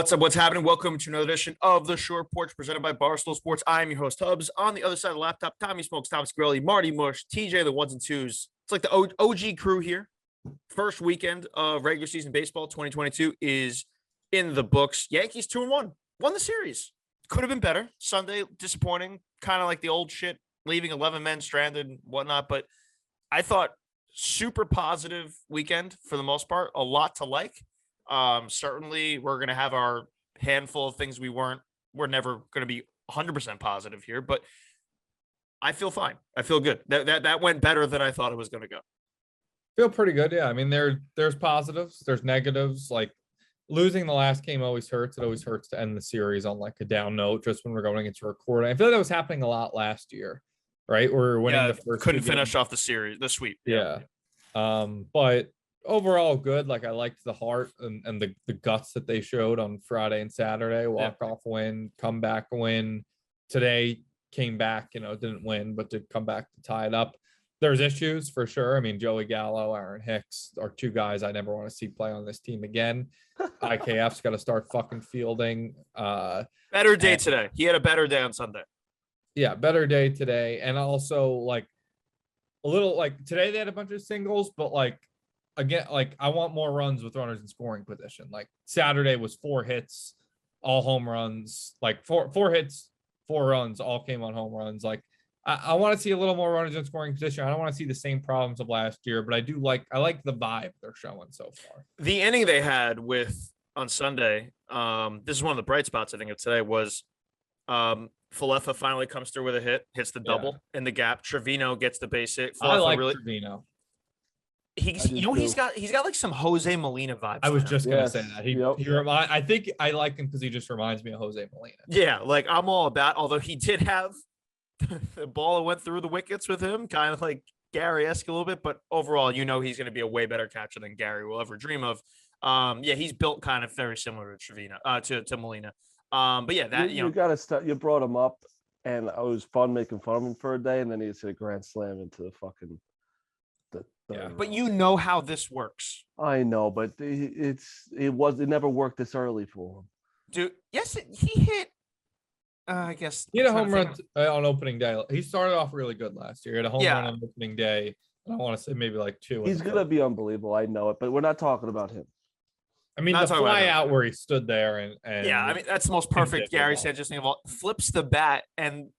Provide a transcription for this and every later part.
What's up? What's happening? Welcome to another edition of the Short Porch presented by Barstool Sports. I'm your host, Hubs. On the other side of the laptop, Tommy Smokes, Thomas Grilly, Marty Mush, TJ, the ones and twos. It's like the OG crew here. First weekend of regular season baseball 2022 is in the books. Yankees 2-1. Won the series. Could have been better. Sunday, disappointing. Kind of like the old shit, leaving 11 men stranded and whatnot. But I thought super positive weekend for the most part. A lot to like. Certainly we're going to have our handful of things we're never going to be 100% positive here, but I feel fine. I feel good. That went better than I thought it was going to go. Feel pretty good. Yeah. I mean, there's positives, there's negatives. Like losing the last game always hurts. It always hurts to end the series on like a down note, just when we're going into recording. I feel like that was happening a lot last year, right? We were winning the first. Couldn't finish off the series, the sweep. Yeah. But overall good. Like I liked the heart and the guts that they showed on Friday and Saturday. Walk-off win, comeback win. Today came back, didn't win, but did come back to tie it up. There's issues for sure. I mean, Joey Gallo, Aaron Hicks are two guys I never want to see play on this team again. IKF's got to start fucking fielding. Better day today. He had a better day on Sunday. Yeah, better day today. And also like a little like today they had a bunch of singles, but like again, like I want more runs with runners in scoring position. Like Saturday was 4 hits, all home runs, like four hits, 4 runs, all came on home runs. Like I want to see a little more runners in scoring position. I don't want to see the same problems of last year, but I like the vibe they're showing so far. The inning they had on Sunday, this is one of the bright spots I think of today was Falefa finally comes through with a hit, hits the double in the gap. Trevino gets the base hit. I like Trevino. He's got like some Jose Molina vibes. I was just gonna say that. I think I like him because he just reminds me of Jose Molina. Yeah, like I'm all about. Although he did have the ball that went through the wickets with him, kind of like Gary-esque a little bit, but overall, he's going to be a way better catcher than Gary will ever dream of. He's built kind of very similar to Trevino, to Molina. But yeah, that you got to start. You brought him up, and it was fun making fun of him for a day, and then he just hit a grand slam into the fucking. But you know how this works. I know, but it never worked this early for him. Dude, yes, he hit. I guess he had a home run on opening day. He started off really good last year. He had a home run on opening day. I want to say maybe like 2. He's gonna be unbelievable. I know it, but we're not talking about him. I mean, the fly out where he stood there and yeah, I mean that's the most perfect Gary Sanchez thing of all. Flips the bat and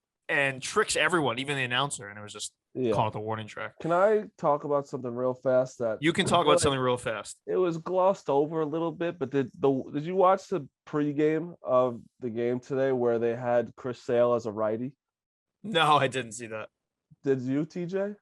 tricks everyone, even the announcer, and it was just called the warning track. Can I talk about something real fast? That you can talk about something real fast. It was glossed over a little bit, but did you watch the pregame of the game today where they had Chris Sale as a righty? No, I didn't see that. Did you, TJ?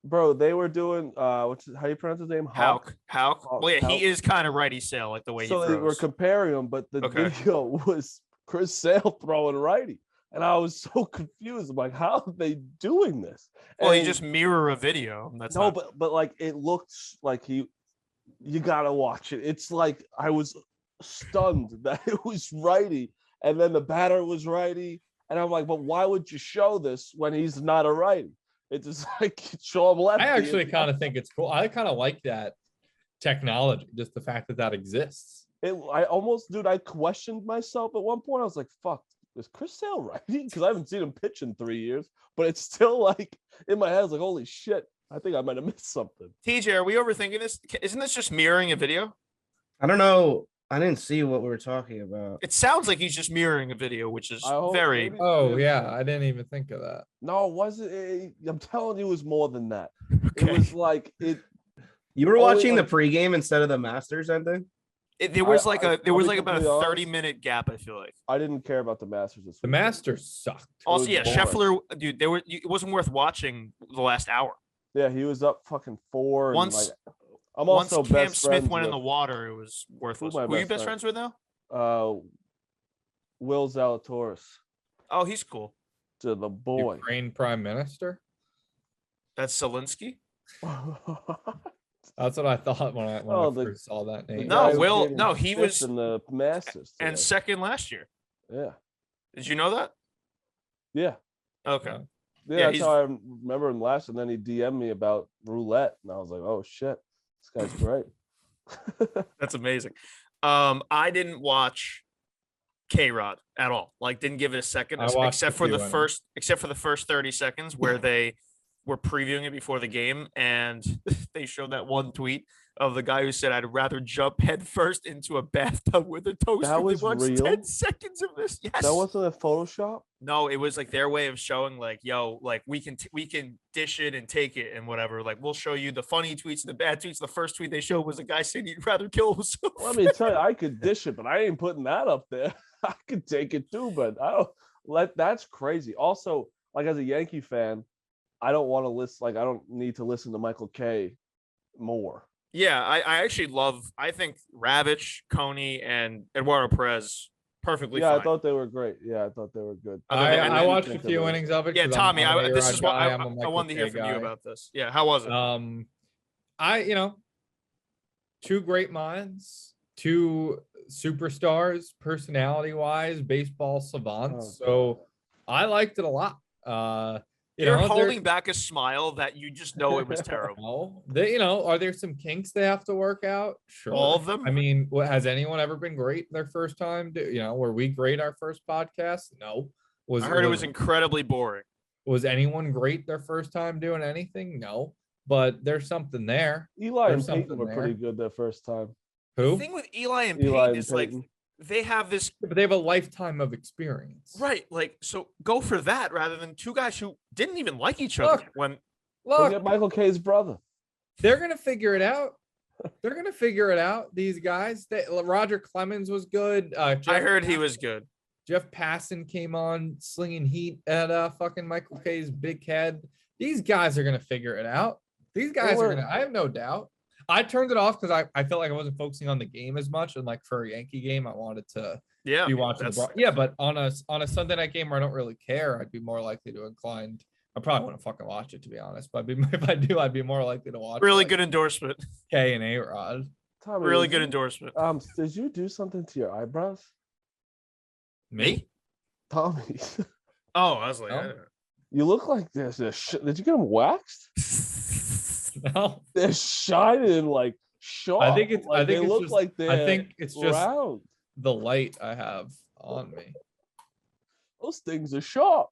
Bro, they were doing how do you pronounce his name? Houck. Well, yeah, he is kind of righty Sale, like the way he throws. So they were comparing him, but the video was Chris Sale throwing righty. And I was so confused. I'm like, how are they doing this? Well, you just mirror a video. But like it looks like you gotta watch it. It's like I was stunned that it was righty, and then the batter was righty, and I'm like, but why would you show this when he's not a righty? It's just like show him lefty. I actually kind of think it's cool. I kind of like that technology, just the fact that exists. I questioned myself at one point. I was like, fuck. Is Chris Sale righty? Because I haven't seen him pitch in 3 years, but it's still like in my head. I was like, holy shit, I think I might have missed something. TJ, are we overthinking this? Isn't this just mirroring a video? I don't know. I didn't see what we were talking about. It sounds like he's just mirroring a video, which is very. Oh, yeah. I didn't even think of that. No, it wasn't. I'm telling you, it was more than that. Okay. It was like it. You were watching the pregame instead of the Masters ending? There was about a 30-minute gap. I feel like I didn't care about the Masters. The Masters sucked. Also, yeah, Scheffler, dude, it wasn't worth watching the last hour. Yeah, he was up fucking 4. Once Cam Smith went in the water, it was worthless. Who are you best friends with now? Will Zalatoris. Oh, he's cool. To the boy. Ukraine Prime Minister. That's Zelensky. That's what I thought when I first saw that name. No, he was in the Masters and second last year. Yeah. Did you know that? Yeah. Okay. Yeah, that's how I remember him last. And then he DM'd me about roulette, and I was like, "Oh shit, this guy's great." That's amazing. I didn't watch K-Rod at all. Like, didn't give it a second, I watched except a for few the innings. first 30 seconds where they were previewing it before the game, and they showed that one tweet of the guy who said, "I'd rather jump head first into a bathtub with a toaster That than was watch real? 10 seconds of this." Yes. That wasn't a Photoshop? No, it was like their way of showing, like, yo, like we can dish it and take it and whatever. Like, we'll show you the funny tweets and the bad tweets. The first tweet they showed was a guy saying he'd rather kill himself. Let me tell you, I could dish it, but I ain't putting that up there. I could take it too, but I don't that's crazy. Also, like as a Yankee fan, I don't want to listen, like I don't need to listen to Michael K more. Yeah, I actually I think Ravitch, Coney, and Eduardo Perez perfectly Yeah, fine. I thought they were great. Yeah, I thought they were good. I watched a think few of it. innings of it. Yeah, 'cause Tommy, I'm an this A-Rod is what guy, I'm a I Michael wanted to hear K from you guy. about this. Yeah, how was it? Two great minds, two superstars, personality wise, baseball savants. So I liked it a lot. You're holding back a smile that you just know it was terrible. Are there some kinks they have to work out? Sure. All of them? I mean, has anyone ever been great their first time? Were we great our first podcast? No. I heard it was incredibly boring. Was anyone great their first time doing anything? No. But there's something there. Eli and Peyton were pretty good their first time. Who? The thing with Eli and Peyton is like they have this, but they have a lifetime of experience, right? Like, so go for that rather than two guys who didn't even like each other. Look at Michael K's brother. They're gonna figure it out. They're gonna figure it out. These guys. Roger Clemens was good. I heard he was good. Jeff Passan came on slinging heat at fucking Michael K's big head. These guys are gonna figure it out. These guys are gonna. I have no doubt. I turned it off because I felt like I wasn't focusing on the game as much, and like for a Yankee game, I wanted to be watching. But on a Sunday night game where I don't really care, I'd be more likely to inclined. I probably wouldn't fucking watch it, to be honest. But if I do, I'd be more likely to watch. Really good endorsement. K and A-Rod. Tommy, really good endorsement. Did you do something to your eyebrows? Me? Tommy. Oh, I was like, you look like this. Did you get them waxed? No, they're shining like sharp. I think it's just round. The light I have on me. Those things are sharp.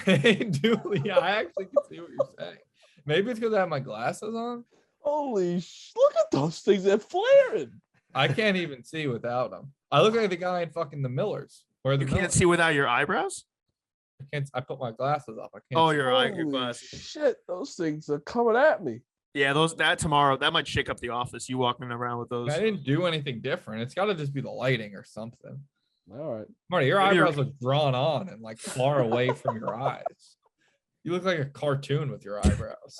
They do. Yeah, I actually can see what you're saying. Maybe it's because I have my glasses on. Holy look at those things. They're flaring. I can't even see without them. I look like the guy in fucking the Millers. You can't see without your eyebrows? I put my glasses up. I can't. Oh, your glasses. Shit, those things are coming at me. Yeah, tomorrow that might shake up the office. You walking around with those. I didn't do anything different. It's got to just be the lighting or something. All right, Marty, your eyebrows look drawn on and like far away from your eyes. You look like a cartoon with your eyebrows.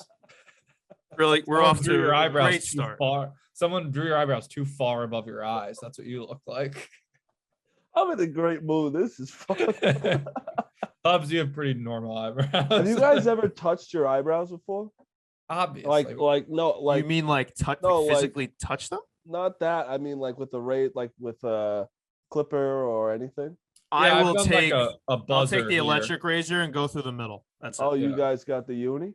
Really, we're off to your eyebrows a great start. Someone drew your eyebrows too far above your eyes. That's what you look like. I'm in a great mood. This is fun. Hubs, you have pretty normal eyebrows. Have you guys ever touched your eyebrows before? Obviously. You mean like physically touch them? Not that. I mean like with a clipper or anything. I will take I'll take the electric razor and go through the middle. That's it. You guys got the uni?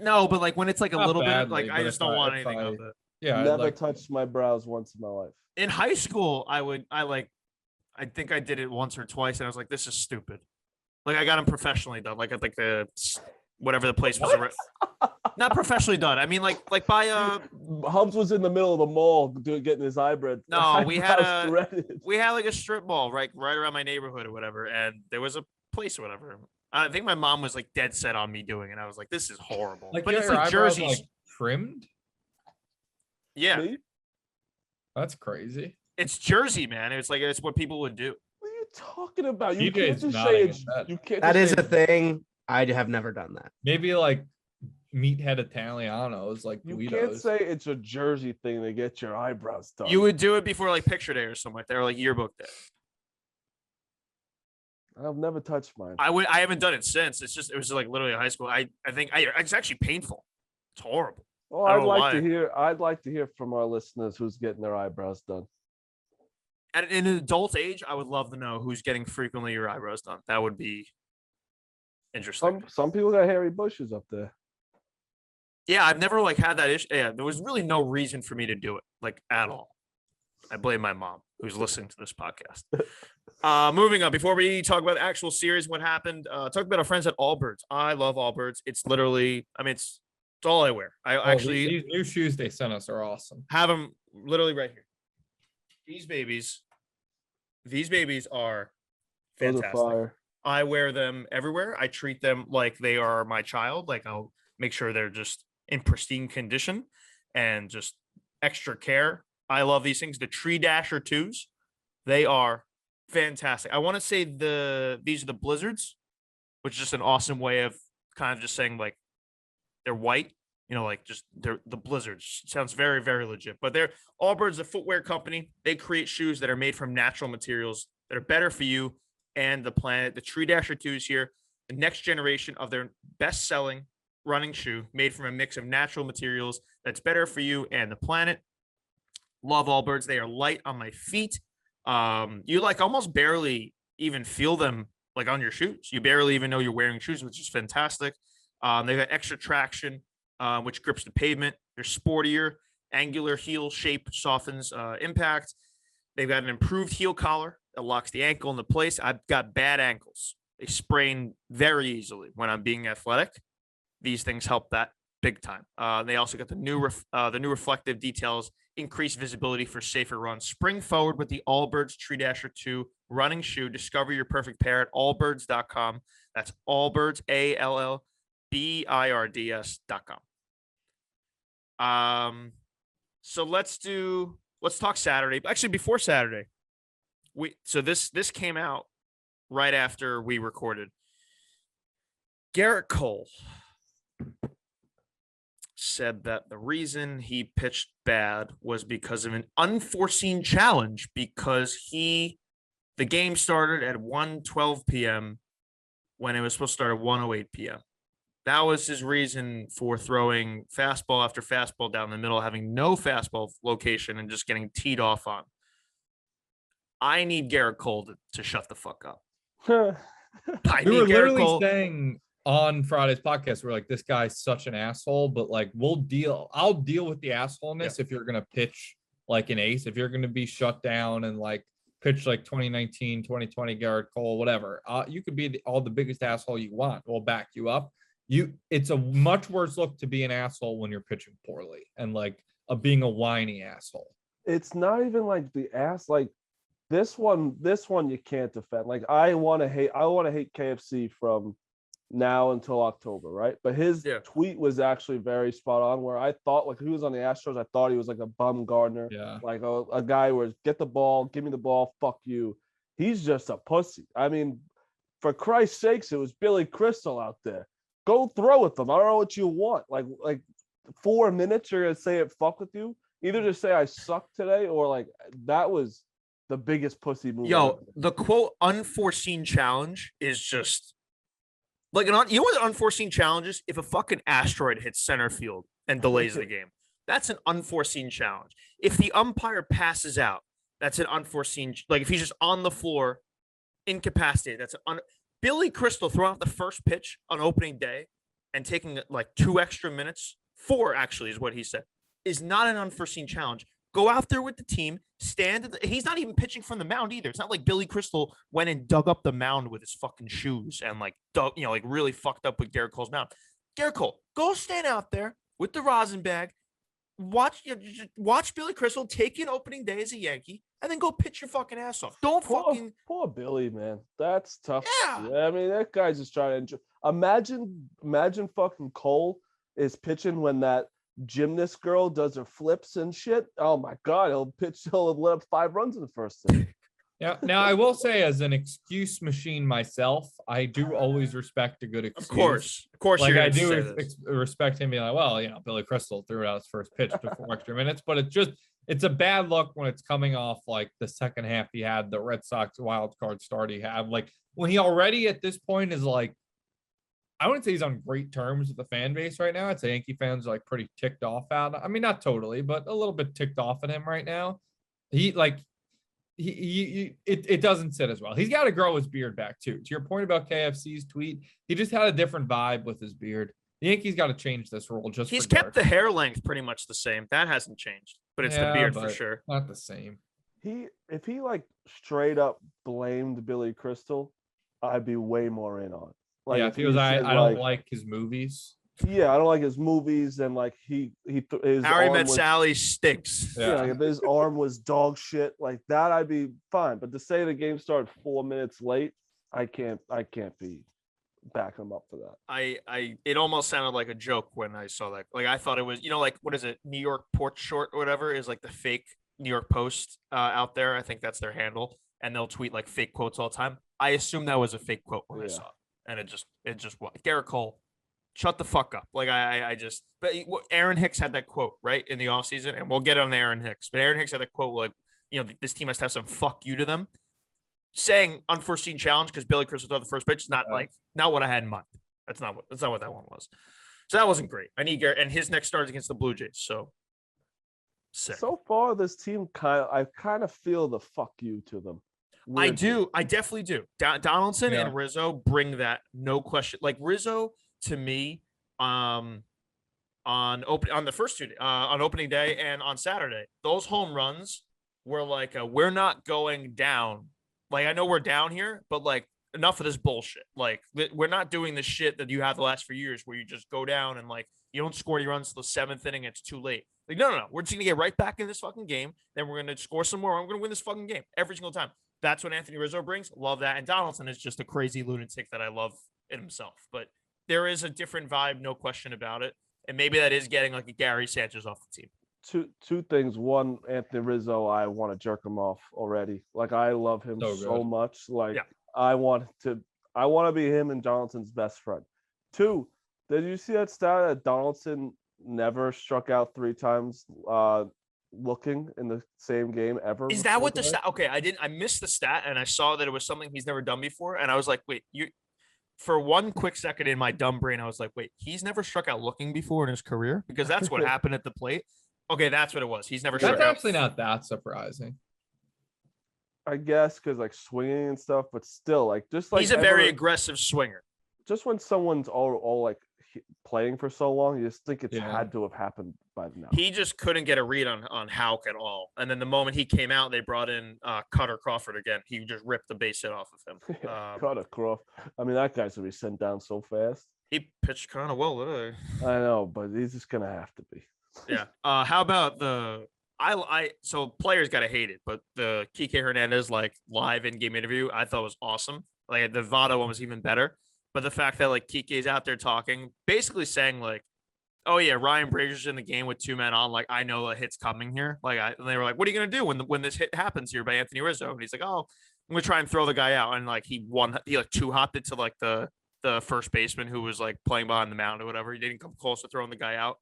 No, but like when it's like a little badly, bit, like I just don't want anything of it. Yeah, never touched my brows once in my life. In high school, I think I did it once or twice, and I was like, "This is stupid." Like I got them professionally done, like at like the whatever the place was. Not professionally done. I mean, like by Hubs was in the middle of the mall getting his eyebrows. No, we had like a strip mall right around my neighborhood or whatever, and there was a place or whatever. I think my mom was like dead set on me doing it. I was like, "This is horrible." Like, but it's like Jersey like trimmed. Yeah, Me? That's crazy. It's Jersey, man. It's like it's what people would do. What are you talking about? You can't TJ's just nodding say at it's. that. You can't. That just is say a thing. I have never done that. Maybe like meathead Italianos, like You Guidos. can't say it's a Jersey thing to get your eyebrows done. You would do it before like picture day or something like that, or like yearbook day. I've never touched mine. I haven't done it since. It was like literally high school. I think it's actually painful. It's horrible. Well, I'd like to hear from our listeners who's getting their eyebrows done. At an adult age, I would love to know who's getting frequently your eyebrows done. That would be interesting. Some people got hairy bushes up there. Yeah, I've never like had that issue. Yeah, there was really no reason for me to do it, like at all. I blame my mom who's listening to this podcast. Moving on, before we talk about the actual series, what happened, talk about our friends at Allbirds. I love Allbirds. It's literally, I mean, it's all I wear. I actually these new shoes they sent us are awesome. have them literally right here. These babies are fantastic. I wear them everywhere. I treat them like they are my child. Like I'll make sure they're just in pristine condition and just extra care. I love these things. The Tree Dasher 2s, they are fantastic. I want to say these are the Blizzards, which is just an awesome way of kind of just saying like they're white, like just they're the Blizzards. Sounds very, very legit. But they're Allbirds, a footwear company. They create shoes that are made from natural materials that are better for you and the planet. The Tree Dasher 2s here, the next generation of their best-selling running shoe made from a mix of natural materials that's better for you and the planet. Love Allbirds. They are light on my feet. You like almost barely even feel them like on your shoes. You barely even know you're wearing shoes, which is fantastic. They've got extra traction, which grips the pavement. They're sportier, angular heel shape softens impact. They've got an improved heel collar that locks the ankle into place. I've got bad ankles. They sprain very easily when I'm being athletic. These things help that big time. They also got the new reflective details, increased visibility for safer runs. Spring forward with the Allbirds Tree Dasher 2 running shoe. Discover your perfect pair at allbirds.com. That's Allbirds, ALLBIRDS.com. So let's talk Saturday. Actually, before Saturday, this came out right after we recorded. Gerrit Cole said that the reason he pitched bad was because of an unforeseen challenge, because the game started at 1:12 p.m. when it was supposed to start at 1:08 p.m. That was his reason for throwing fastball after fastball down the middle, having no fastball location and just getting teed off on. I need Gerrit Cole to shut the fuck up. We were literally saying on Friday's podcast, we're like, this guy's such an asshole, but like I'll deal with the assholeness if you're gonna pitch like an ace, if you're gonna be shut down and like pitch like 2019, 2020 Gerrit Cole, whatever. You could be the biggest asshole you want. We'll back you up. It's a much worse look to be an asshole when you're pitching poorly and like being a whiny asshole. It's not even like the ass, like this one you can't defend. Like I want to hate KFC from now until October, right? But his tweet was actually very spot on, where I thought like he was on the Astros, I thought he was like a bum Gardner, like a guy where get the ball, give me the ball, fuck you. He's just a pussy. I mean, for Christ's sakes, it was Billy Crystal out there. Go throw with them. I don't know what you want. Like 4 minutes, you're gonna say it fuck with you. Either just say I suck today, or like that was the biggest pussy move. Yo, the quote unforeseen challenge is just like you know what an unforeseen challenge is? If a fucking asteroid hits center field and delays the game, that's an unforeseen challenge. If the umpire passes out, that's an unforeseen. Like if he's just on the floor, incapacitated, that's Billy Crystal throwing out the first pitch on opening day and taking like 2 extra minutes, 4 actually is what he said, is not an unforeseen challenge. Go out there with the team, stand. He's not even pitching from the mound either. It's not like Billy Crystal went and dug up the mound with his fucking shoes and like really fucked up with Gerrit Cole's mound. Gerrit Cole, go stand out there with the rosin bag. Watch Billy Crystal take an opening day as a Yankee, and then go pitch your fucking ass off. Poor Billy, man. That's tough. Yeah. I mean, that guy's just trying to enjoy. Imagine fucking Cole is pitching when that gymnast girl does her flips and shit. Oh my God, he'll let up 5 runs in the first inning. Yeah. Now I will say, as an excuse machine myself, I do always respect a good excuse. Of course, like I do respect him being like, well, Billy Crystal threw out his first pitch before extra minutes, but it's a bad look when it's coming off like the second half he had, the Red Sox wild card start he had, like when he already at this point is like, I wouldn't say he's on great terms with the fan base right now. I'd say Yankee fans are like pretty ticked off at. I mean, not totally, but a little bit ticked off at him right now. It doesn't sit as well. He's got to grow his beard back too. To your point about KFC's tweet, he just had a different vibe with his beard. The Yankees got to change this rule. He's kept the hair length pretty much the same. That hasn't changed, but it's the beard for sure. Not the same. if he like straight up blamed Billy Crystal, I'd be way more in on. Like yeah, if he was, I don't like his movies. Yeah, I don't like his movies, and like his Harry arm Met was, Sally stinks. Yeah, like if his arm was dog shit like that, I'd be fine. But to say the game started 4 minutes late, I can't be backing him up for that. It almost sounded like a joke when I saw that. Like I thought it was, like, what is it? New York Porch Short or whatever is like the fake New York Post out there. I think that's their handle, and they'll tweet like fake quotes all the time. I assumed that was a fake quote when I saw it, and it just was. Gerrit Cole, shut the fuck up. Like but Aaron Hicks had that quote right in the offseason, and we'll get on Aaron Hicks. But Aaron Hicks had that quote like, this team has to have some fuck you to them, saying unforeseen challenge because Billy Crystal threw the first pitch is not what I had in mind. That's not what that one was. So that wasn't great. I need Gerrit, and his next start is against the Blue Jays. So sick. So far, this team I kind of feel the fuck you to them. Weirdly. I do. I definitely do. Donaldson and Rizzo bring that, no question. Like Rizzo to me, on the first 2 days, on opening day and on Saturday, those home runs were like, we're not going down. Like I know we're down here, but like enough of this bullshit. Like we're not doing the shit that you have the last few years where you just go down and like you don't score any runs till the 7th inning. It's too late. Like no. We're just gonna get right back in this fucking game. Then we're gonna score some more. I'm gonna win this fucking game every single time. That's what Anthony Rizzo brings. Love that. And Donaldson is just a crazy lunatic that I love in himself. But there is a different vibe, no question about it. And maybe that is getting like a Gary Sanchez off the team. Two things. One, Anthony Rizzo, I want to jerk him off already. Like I love him so much. Like I want to be him and Donaldson's best friend. 2, did you see that stat that Donaldson never struck out 3 times looking in the same game ever? Is that what the stat? Okay, I missed the stat, and I saw that it was something he's never done before, and I was like, wait, for one quick second in my dumb brain, I was like, wait, he's never struck out looking before in his career? Because that's what happened at the plate. Okay, that's what it was. He's never struck out. That's actually not that surprising. I guess because like swinging and stuff, but still, like just like he's a very aggressive swinger. Just when someone's all like playing for so long, you just think it's had to have happened by now. He just couldn't get a read on Houck at all. And then the moment he came out, they brought in Cutter Crawford again. He just ripped the base hit off of him. Cutter Crawford. I mean, that guy's gonna be sent down so fast. He pitched kind of well today. I know, but he's just gonna have to be. Yeah. How about so players gotta hate it, but the Kike Hernandez like live in-game interview I thought was awesome. Like the Votto one was even better. But the fact that like Kike's out there talking, basically saying like, oh yeah, Ryan Brazier's in the game with 2 men on. Like I know a hit's coming here. And they were like, what are you gonna do when this hit happens here by Anthony Rizzo? And he's like, oh, I'm gonna try and throw the guy out. And like he like 2-hopped it to like the first baseman who was like playing behind the mound or whatever. He didn't come close to throwing the guy out.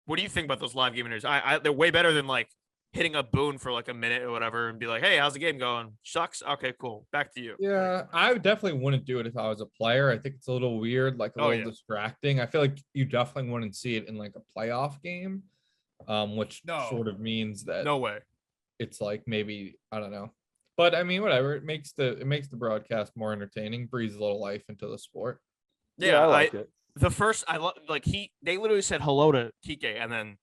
What do you think about those live game interviews? They're way better than like hitting a Boone for like a minute or whatever and be like, hey, how's the game going? Sucks. Okay, cool. Back to you. Yeah, I definitely wouldn't do it if I was a player. I think it's a little weird, like a little distracting. I feel like you definitely wouldn't see it in like a playoff game, which sort of means that no way. It's like maybe, I don't know. But I mean, whatever. It makes the broadcast more entertaining, breathes a little life into the sport. Yeah, I like it. The first they literally said hello to Kike and then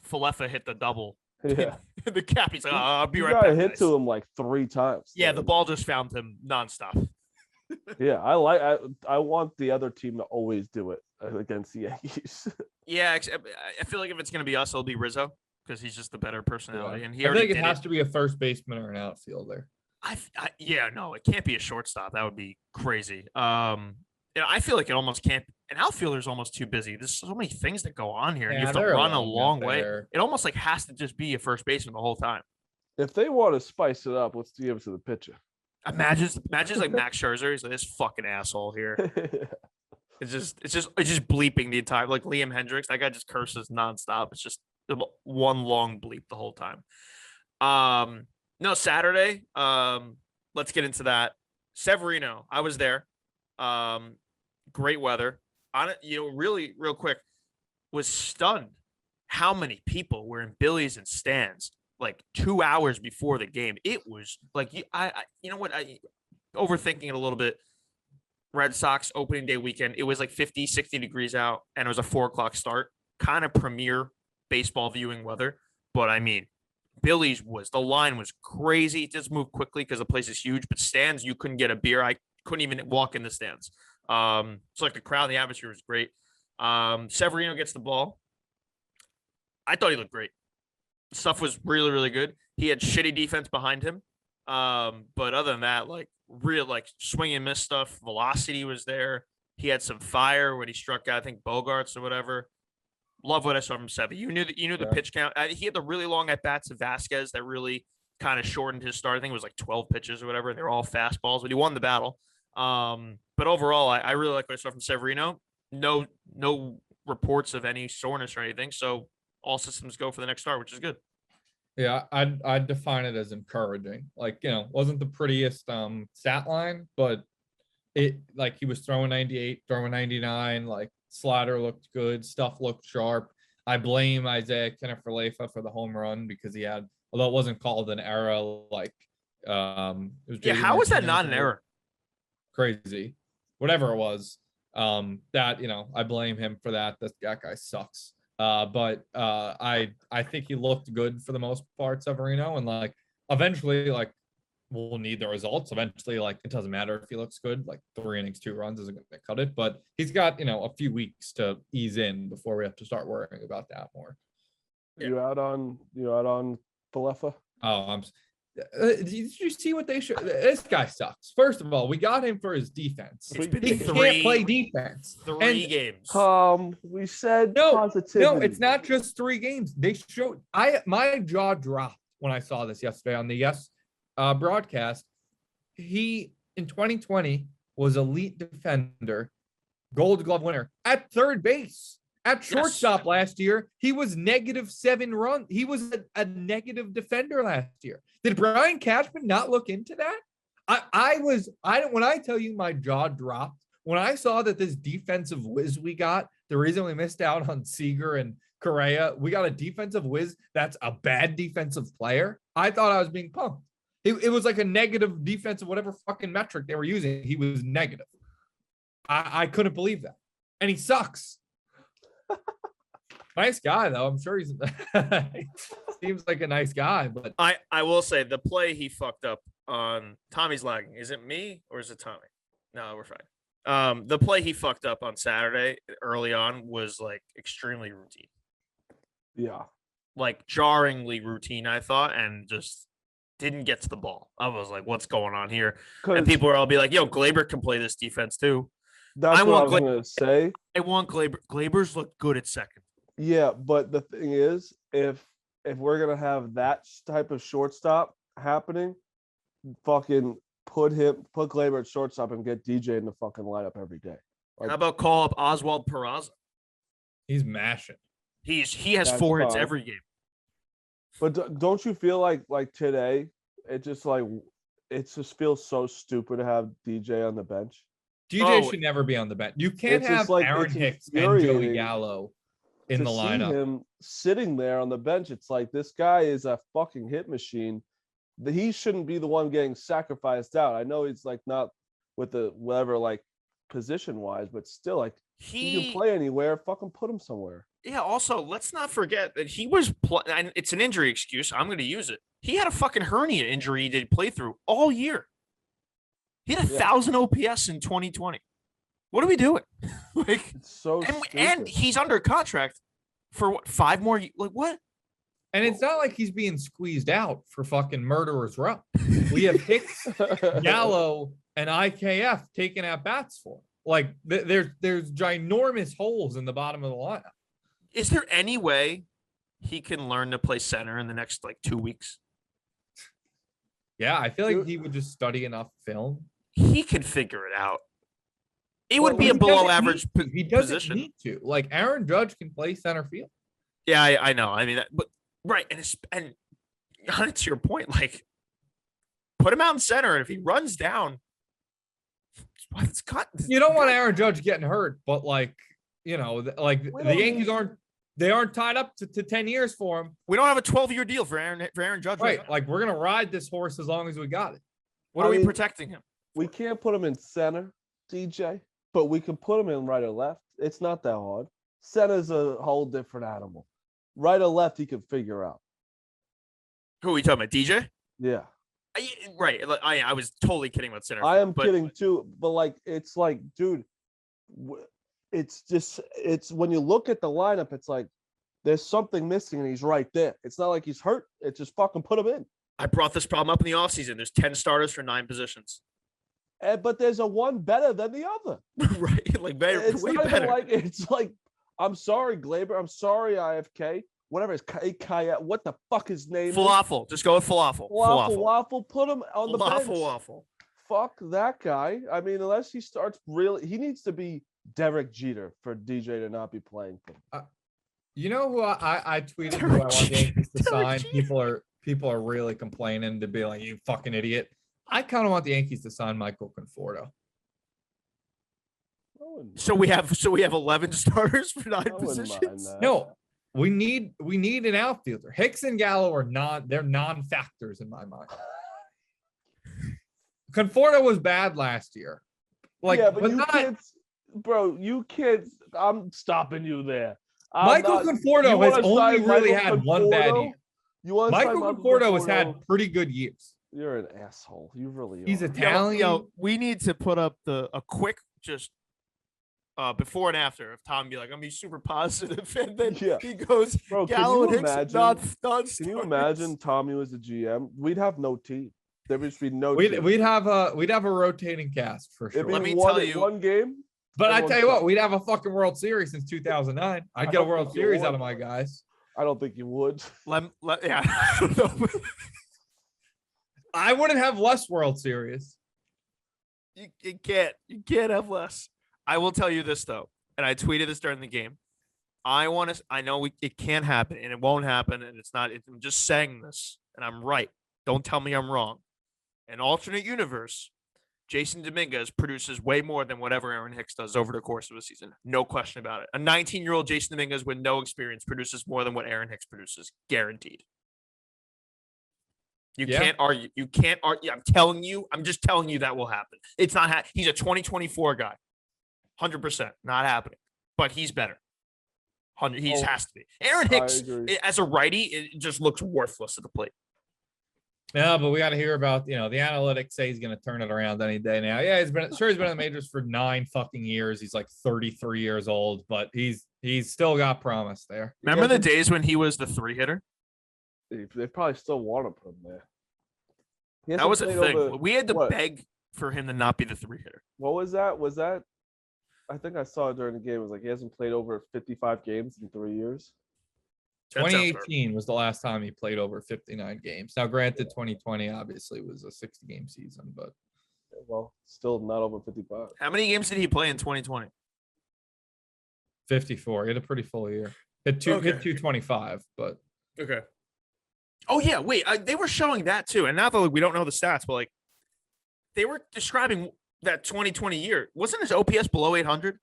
Falefa hit the double. Yeah. The cap. He's like, I'll be right back. Got hit to him like 3 times. Yeah, the ball just found him nonstop. Yeah, I want the other team to always do it against the Yankees. Yeah, I feel like if it's gonna be us, it'll be Rizzo because he's just the better personality. Yeah. And he I think it has to be a first baseman or an outfielder. No, it can't be a shortstop. That would be crazy. I feel like it almost can't. An outfielder's almost too busy. There's so many things that go on here. Yeah, you have to run a long way. It almost like has to just be a first baseman the whole time. If they want to spice it up, let's give it to the pitcher. Imagine like Max Scherzer. He's like this fucking asshole here. It's just bleeping the entire, like Liam Hendricks. That guy just curses nonstop. It's just one long bleep the whole time. No, Saturday. Let's get into that. Severino, I was there. Great weather. Really real quick, was stunned how many people were in Billy's and stands like 2 hours before the game. It was like, overthinking it a little bit. Red Sox opening day weekend. It was like 50, 60 degrees out, and it was a 4:00 start. Kind of premier baseball viewing weather. But I mean, Billy's the line was crazy. It does move quickly because the place is huge, but stands, you couldn't get a beer. I couldn't even walk in the stands. So like the crowd, the atmosphere was great. Severino gets the ball. I thought he looked great. Stuff was really, really good. He had shitty defense behind him. But other than that, like real like swing and miss stuff, velocity was there. He had some fire when he struck out, I think Bogarts or whatever. Love what I saw from Sevy. You knew the pitch count. He had the really long at bats of Vasquez that really kind of shortened his start. I think it was like 12 pitches or whatever. They're all fastballs, but he won the battle. But overall, I really like what I saw from Severino. No reports of any soreness or anything. So all systems go for the next start, which is good. Yeah, I'd define it as encouraging. Like, wasn't the prettiest stat line, but it like he was throwing 98, throwing 99, like slider looked good, stuff looked sharp. I blame Isaiah Kiner-Falefa for the home run because he had, although it wasn't called an error, like it was how was that not an error? Crazy. Whatever it was. That I blame him for that. That guy sucks. But I think he looked good for the most part, Severino, and like eventually, like we'll need the results. Eventually, like it doesn't matter if he looks good. Like 3 innings, 2 runs isn't going to cut it, but he's got a few weeks to ease in before we have to start worrying about that more. You out on Falefa? Oh, did you see what they showed? This guy sucks. First of all, we got him for his defense. He can't play defense. 3 games. We said no, positivity. No, it's not just 3 games. They showed my jaw dropped when I saw this yesterday on the broadcast. He in 2020 was elite defender, Gold Glove winner at third base. At shortstop last year, he was -7 runs. He was a negative defender last year. Did Brian Cashman not look into that? When I tell you my jaw dropped, when I saw that this defensive whiz we got, the reason we missed out on Seager and Correa, we got a defensive whiz that's a bad defensive player. I thought I was being punked. It was like a negative defensive, whatever fucking metric they were using. He was negative. I couldn't believe that. And he sucks. Nice guy, though. I'm sure he's seems like a nice guy. But I will say the play he fucked up on Tommy's lagging. Is it me or is it Tommy? No, we're fine. The play he fucked up on Saturday early on was like extremely routine. Yeah. Like jarringly routine, I thought, and just didn't get to the ball. I was like, what's going on here? And people will all be like, yo, Glaber can play this defense too. That's what I was going to say. I want Glaber. Glaber's looked good at second. Yeah, but the thing is, if we're going to have that type of shortstop happening, fucking put Glaber at shortstop and get DJ in the fucking lineup every day. Like, how about call up Oswald Peraza? He's mashing. He has 4 hits every game. But don't you feel like today, it just feels so stupid to have DJ on the bench? DJ should never be on the bench. You can't have Aaron Hicks and Joey Gallo in the lineup. See him sitting there on the bench, it's like this guy is a fucking hit machine. He shouldn't be the one getting sacrificed out. I know he's like not with the whatever like position wise, but still like he can play anywhere. Fucking put him somewhere. Yeah. Also, let's not forget that he was. And it's an injury excuse. I'm going to use it. He had a fucking hernia injury he did play through all year. He had 1,000 OPS in 2020. What are we doing? Like, it's so and he's under contract for what, 5 more? Like what? And it's not like he's being squeezed out for fucking murderers row. We have Hicks, Gallo, and IKF taking at bats for him. Like there's ginormous holes in the bottom of the lineup. Is there any way he can learn to play center in the next like 2 weeks? Yeah, I feel like he would just study enough film. He could figure it out. It would be a below average position. He doesn't need to. Like Aaron Judge can play center field. Yeah, I know. I mean, but right, and to your point, like put him out in center, and if he runs down, it's cut. You don't want Aaron Judge getting hurt, but like the Yankees aren't tied up to 10 years for him. We don't have a 12-year deal for Aaron Judge. Right, like we're gonna ride this horse as long as we got it. What are we protecting him? We can't put him in center, DJ, but we can put him in right or left. It's not that hard. Center's a whole different animal. Right or left, he can figure out. Who are we talking about? DJ? Yeah. Right. I was totally kidding about center. I am kidding too, but like it's like, dude, it's when you look at the lineup, it's like there's something missing and he's right there. It's not like he's hurt. It's just fucking put him in. I brought this problem up in the offseason. There's 10 starters for 9 positions. But there's a one better than the other. Right. Like better. It's way not better. even like it's like, I'm sorry, Glaber. I'm sorry, IFK. Whatever it's what the fuck his name Falafel. is. Just go with Falafel. Waffle. Put him on the bench. Waffle. Fuck that guy. I mean, unless he starts really, he needs to be Derek Jeter for DJ to not be playing for. You know who I tweeted who I want the Yankees to sign? People are really complaining to be like, you fucking idiot. I kind of want the Yankees to sign Michael Conforto. So we have 11 starters for 9 positions. No. We need an outfielder. Hicks and Gallo are non-factors in my mind. Conforto was bad last year. Like, yeah, but you can't, bro. You can't. I'm stopping you there. Michael Conforto has only really had one bad year. Michael Conforto has had pretty good years. You're an asshole. You really are. He's Italian. Yo, we need to put up a quick just before and after of Tom be like, I'm be super positive, and then he goes, bro, Gallo and Hicks not can you imagine Tommy was the GM? We'd have no team. There would be no team. We'd have a rotating cast for sure. Let me tell you one game. But I tell you what, we'd have a fucking World Series since 2009. I'd get a World Series out of my guys. I don't think you would. Yeah. I wouldn't have less World Series. You can't have less. I will tell you this though, and I tweeted this during the game. I know it can't happen, and it won't happen, and it's not. I'm just saying this, and I'm right. Don't tell me I'm wrong. An alternate universe, Jason Dominguez produces way more than whatever Aaron Hicks does over the course of a season. No question about it. A 19-year-old Jason Dominguez with no experience produces more than what Aaron Hicks produces, guaranteed. You can't argue. You can't argue. I'm just telling you that will happen. It's not. He's a 2024 guy. 100% not happening, but he's better. He has to be. Aaron Hicks, as a righty, it just looks worthless at the plate. No, but we got to hear about, the analytics say he's going to turn it around any day now. Yeah, he's been in the majors for 9 fucking years. He's like 33 years old, but he's still got promise there. Remember the days when he was the 3-hitter? They probably still want to put him there. That was a thing. We had to beg for him to not be the 3-hitter. What was that? I think I saw it during the game. It was like he hasn't played over 55 games in 3 years. 2018 was the last time he played over 59 games. Now, granted, 2020 obviously was a 60-game season, but still not over 55. How many games did he play in 2020? 54. He had a pretty full year. Hit 225, but okay. Oh yeah, wait. They were showing that too, and now that we don't know the stats, but like they were describing that 2020 year. Wasn't his OPS below 800?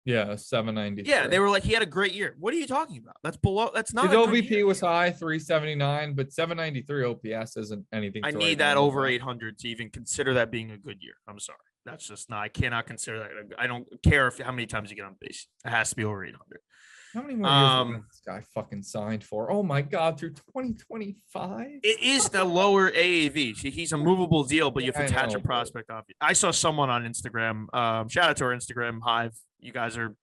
Yeah, 790. Yeah, they were like, he had a great year. What are you talking about? That's below. That's not. His OBP was high, 379, but 793 OPS isn't anything. I need that over 800 to even consider that being a good year. I'm sorry. That's just not. I cannot consider that. I don't care how many times you get on base. It has to be over 800. How many more years is this guy fucking signed for? Oh my God, through 2025? It is the lower AAV. He's a movable deal, but you have to attach a prospect off. I saw someone on Instagram. Shout out to our Instagram Hive. You guys are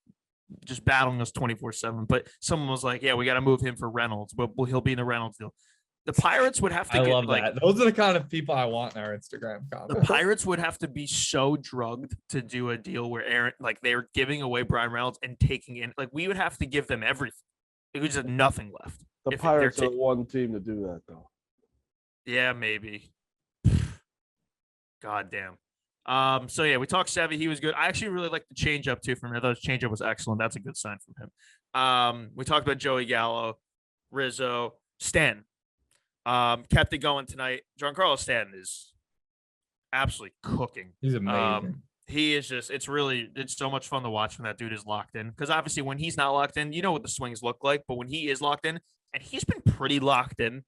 just battling us 24/7. But someone was like, "Yeah, we got to move him for Reynolds, but he'll be in the Reynolds deal." The Pirates would have to. I love that. Those are the kind of people I want in our Instagram comments. The Pirates would have to be so drugged to do a deal where Aaron, like they're giving away Brian Reynolds and taking in, like we would have to give them everything. It was just nothing left. The Pirates are one team to do that, though. Yeah, maybe. God damn. So yeah, we talked Sevy. He was good. I actually really liked the changeup too from him. I thought his changeup was excellent. That's a good sign from him. We talked about Joey Gallo, Rizzo, Stanton. Kept it going tonight. Giancarlo Stanton is absolutely cooking. He's amazing. He is just, it's so much fun to watch when that dude is locked in. Because obviously when he's not locked in, you know what the swings look like. But when he is locked in, and he's been pretty locked in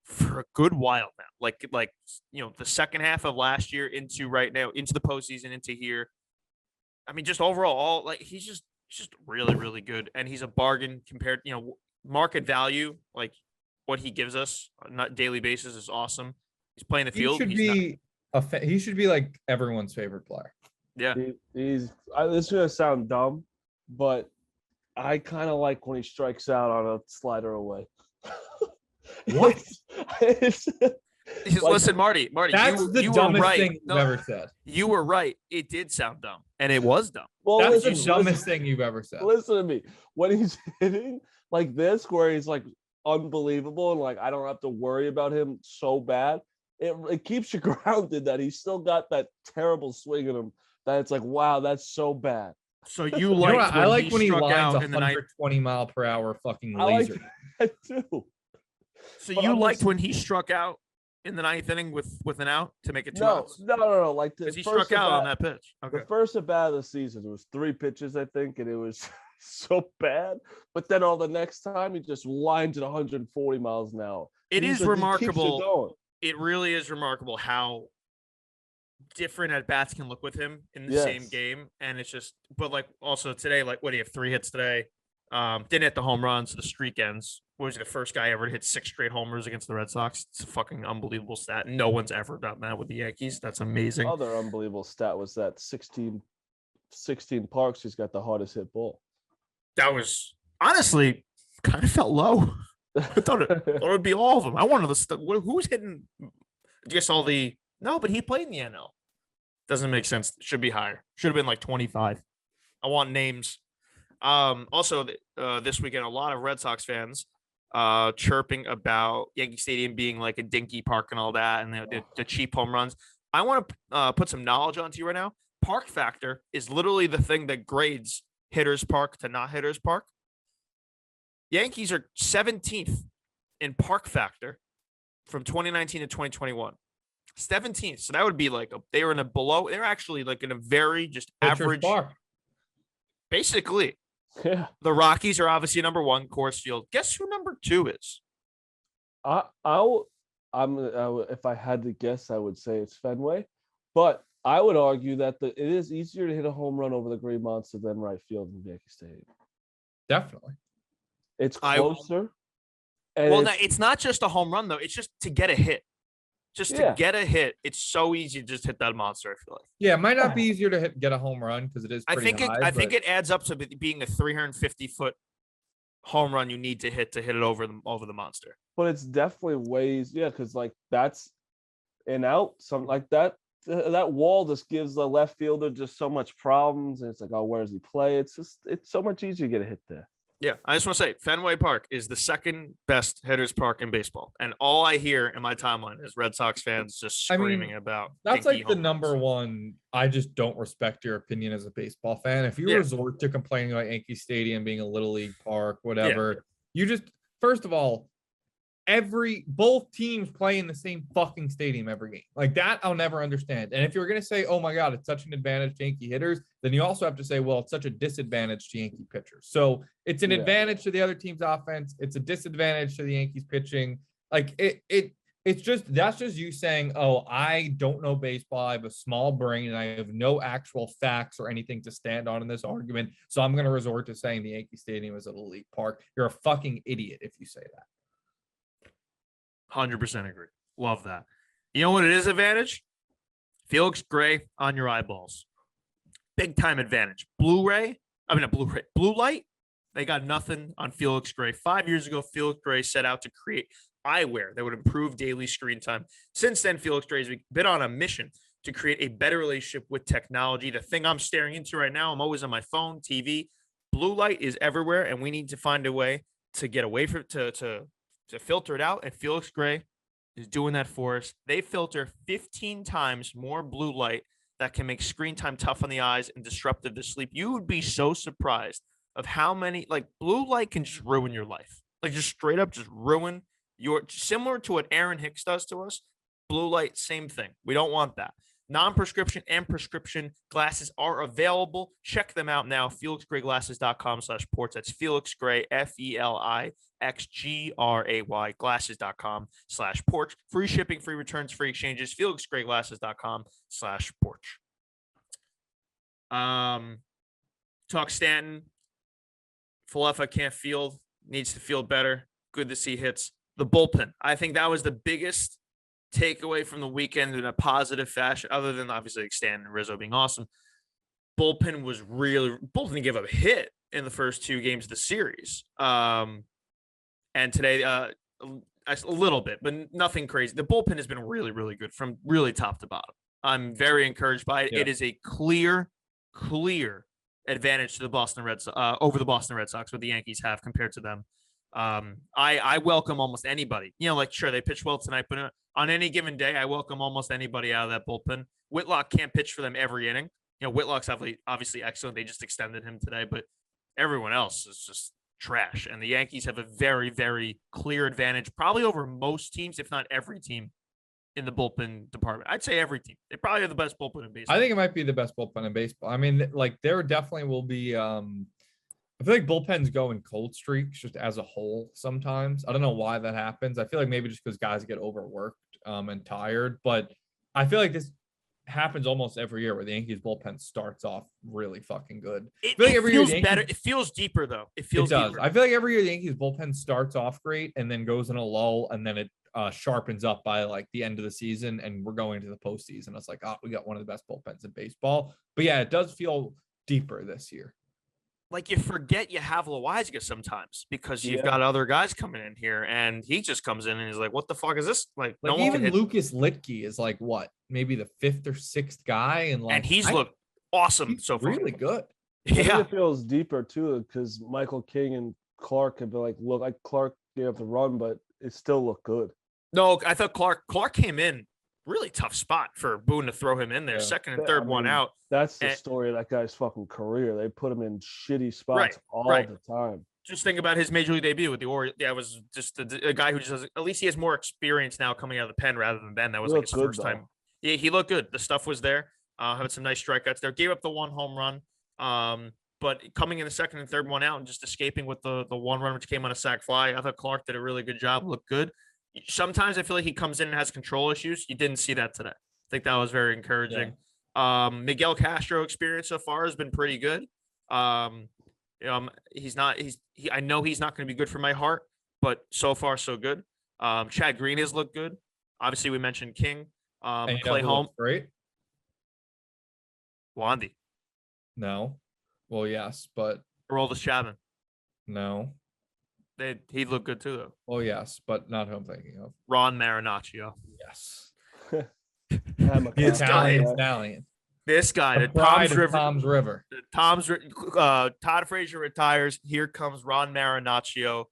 for a good while now. Like the second half of last year into right now, into the postseason, into here. I mean, just overall, he's just really, really good. And he's a bargain compared, market value. Like, what he gives us on a daily basis is awesome. He's playing the field. He should be like everyone's favorite player. Yeah. This is gonna sound dumb, but I kind of like when he strikes out on a slider away. What? Listen, Marty, that's the dumbest thing you've ever said. You were right. It did sound dumb, and it was dumb. Well, that's the dumbest thing you've ever said. Listen to me. When he's hitting like this, where he's like unbelievable, and like I don't have to worry about him so bad, it keeps you grounded that he's still got that terrible swing in him. That it's like, wow, that's so bad. So you like? I like when he lines a 120 mile per hour fucking laser. I like that too. So you liked when he struck out in the ninth inning with an out to make it 2 outs? No. Like because he struck out on that pitch. Okay. The first at bat of the season, it was 3 pitches, I think, and it was so bad. But then all the next time, he just lines at 140 miles an hour. It is remarkable. It really is remarkable how different at bats can look with him in the same game, and it's just. But like also today, like what do you have? 3 hits today. Didn't hit the home run, so the streak ends. Was he the first guy ever to hit 6 straight homers against the Red Sox? It's a fucking unbelievable stat. No one's ever done that with the Yankees. That's amazing. Other unbelievable stat was that 16 parks, he's got the hardest hit ball. That was honestly kind of felt low. I thought it would be all of them. I wanted the who's hitting. I guess all the no, but he played in the NL. Doesn't make sense. Should be higher. Should have been like 25. I want names. Also, this weekend, a lot of Red Sox fans chirping about Yankee Stadium being like a dinky park and all that, and the cheap home runs. I want to put some knowledge onto you right now. Park factor is literally the thing that grades hitters park to not hitters park. Yankees are 17th in park factor from 2019 to 2021. 17th. So that would be like they were in a below. They're actually like in a very just average park. Basically. Yeah. The Rockies are obviously number 1, Coors Field. Guess who number 2 is? If I had to guess, I would say it's Fenway, but I would argue that it is easier to hit a home run over the Green Monster than right field in Yankee Stadium. Definitely, it's closer. It's not just a home run though. It's just to get a hit. To get a hit, it's so easy to just hit that monster. I feel like. Yeah, it might not be easier to get a home run because it is. I think it adds up to being a 350-foot home run you need to hit it over the monster. But it's definitely ways, because like that's an out, something like that. That wall just gives the left fielder just so much problems, and it's like, oh, where does he play? It's so much easier to get a hit there. Yeah, I just want to say Fenway Park is the second best hitters park in baseball. And all I hear in my timeline is Red Sox fans just screaming about that's like the number one. I just don't respect your opinion as a baseball fan. If you resort to complaining about Yankee Stadium being a little league park, whatever, you just first of all, both teams play in the same fucking stadium every game. Like that, I'll never understand. And if you're gonna say, "Oh my God, it's such an advantage to Yankee hitters," then you also have to say, "Well, it's such a disadvantage to Yankee pitchers." So it's an advantage to the other team's offense. It's a disadvantage to the Yankees pitching. Like that's just you saying, "Oh, I don't know baseball. I have a small brain and I have no actual facts or anything to stand on in this argument. So I'm gonna resort to saying the Yankee Stadium is a little league park." You're a fucking idiot if you say that. 100% agree. Love that. You know what it is advantage? Felix Gray on your eyeballs. Big time advantage. Blue light. They got nothing on Felix Gray. 5 years ago, Felix Gray set out to create eyewear that would improve daily screen time. Since then, Felix Gray has been on a mission to create a better relationship with technology. The thing I'm staring into right now, I'm always on my phone, TV. Blue light is everywhere, and we need to find a way to get away from to filter it out, and Felix Gray is doing that for us. They filter 15 times more blue light that can make screen time tough on the eyes and disruptive to sleep. You would be so surprised of how many, like, blue light can just ruin your life. Like, just straight up just ruin similar to what Aaron Hicks does to us. Blue light, same thing. We don't want that. Non-prescription and prescription glasses are available. Check them out now. FelixGrayGlasses.com/ports. That's Felix Gray, FelixGray glasses.com/porch. Free shipping, free returns, free exchanges. FelixGrayGlasses.com/porch. Talk Stanton. Falefa can't field, needs to field better. Good to see hits. The bullpen. I think that was the biggest takeaway from the weekend in a positive fashion, other than obviously Stanton and Rizzo being awesome. Bullpen gave up a hit in the first 2 games of the series. And today, a little bit, but nothing crazy. The bullpen has been really, really good from really top to bottom. I'm very encouraged by it. Yeah. It is a clear advantage to the Boston Red Sox over the Boston Red Sox, what the Yankees have compared to them. I welcome almost anybody. Sure, they pitched well tonight, but on any given day, I welcome almost anybody out of that bullpen. Whitlock can't pitch for them every inning. Whitlock's obviously excellent. They just extended him today, but everyone else is just trash. And the Yankees have a very, very clear advantage, probably over most teams, if not every team in the bullpen department. I'd say every team. They probably have the best bullpen in baseball. I think it might be the best bullpen in baseball. I mean, there definitely will be I feel like bullpens go in cold streaks just as a whole sometimes. I don't know why that happens. I feel like maybe just because guys get overworked and tired, but I feel like this happens almost every year where the Yankees bullpen starts off really fucking good. It feels better. It feels deeper though. It does. Deeper. I feel like every year the Yankees bullpen starts off great and then goes in a lull and then it sharpens up by like the end of the season and we're going to the postseason. It's like, we got one of the best bullpens in baseball. But yeah, it does feel deeper this year. Like you forget you have Loizaga sometimes because you've got other guys coming in here and he just comes in and he's like, what the fuck is this? Like no even Lucas Litke is like what, maybe the 5th or 6th guy, and he's looked awesome so far. Really good. I think it feels deeper too because Michael King and Clark have been like, look, like Clark gave up the run, but it still looked good. No, I thought Clark came in really tough spot for Boone to throw him in there. Second and third one out. That's the story of that guy's fucking career. They put him in shitty spots all the time. Just think about his major league debut with the Orioles. Yeah, it was just a guy who just has, at least he has more experience now coming out of the pen rather than Ben. That was like his first time. Yeah, he looked good. The stuff was there. Had some nice strikeouts there. Gave up the 1 home run. But coming in the second and third one out and just escaping with the 1 run, which came on a sac fly. I thought Clark did a really good job. Looked good. Sometimes I feel like he comes in and has control issues. You didn't see that today. I think that was very encouraging. Yeah. Miguel Castro experience so far has been pretty good. I know he's not going to be good for my heart, but so far so good. Chad Green has looked good. Obviously we mentioned King. Clay Holmes. Great. Wandy. No. Well, yes, but Aroldis Chapman. No. He looked good too, though. Oh, yes, but not who I'm thinking of. Ron Marinaccio. Yes. The Italian stallion. This guy, the Tom's River. Todd Frazier retires. Here comes Ron Marinaccio.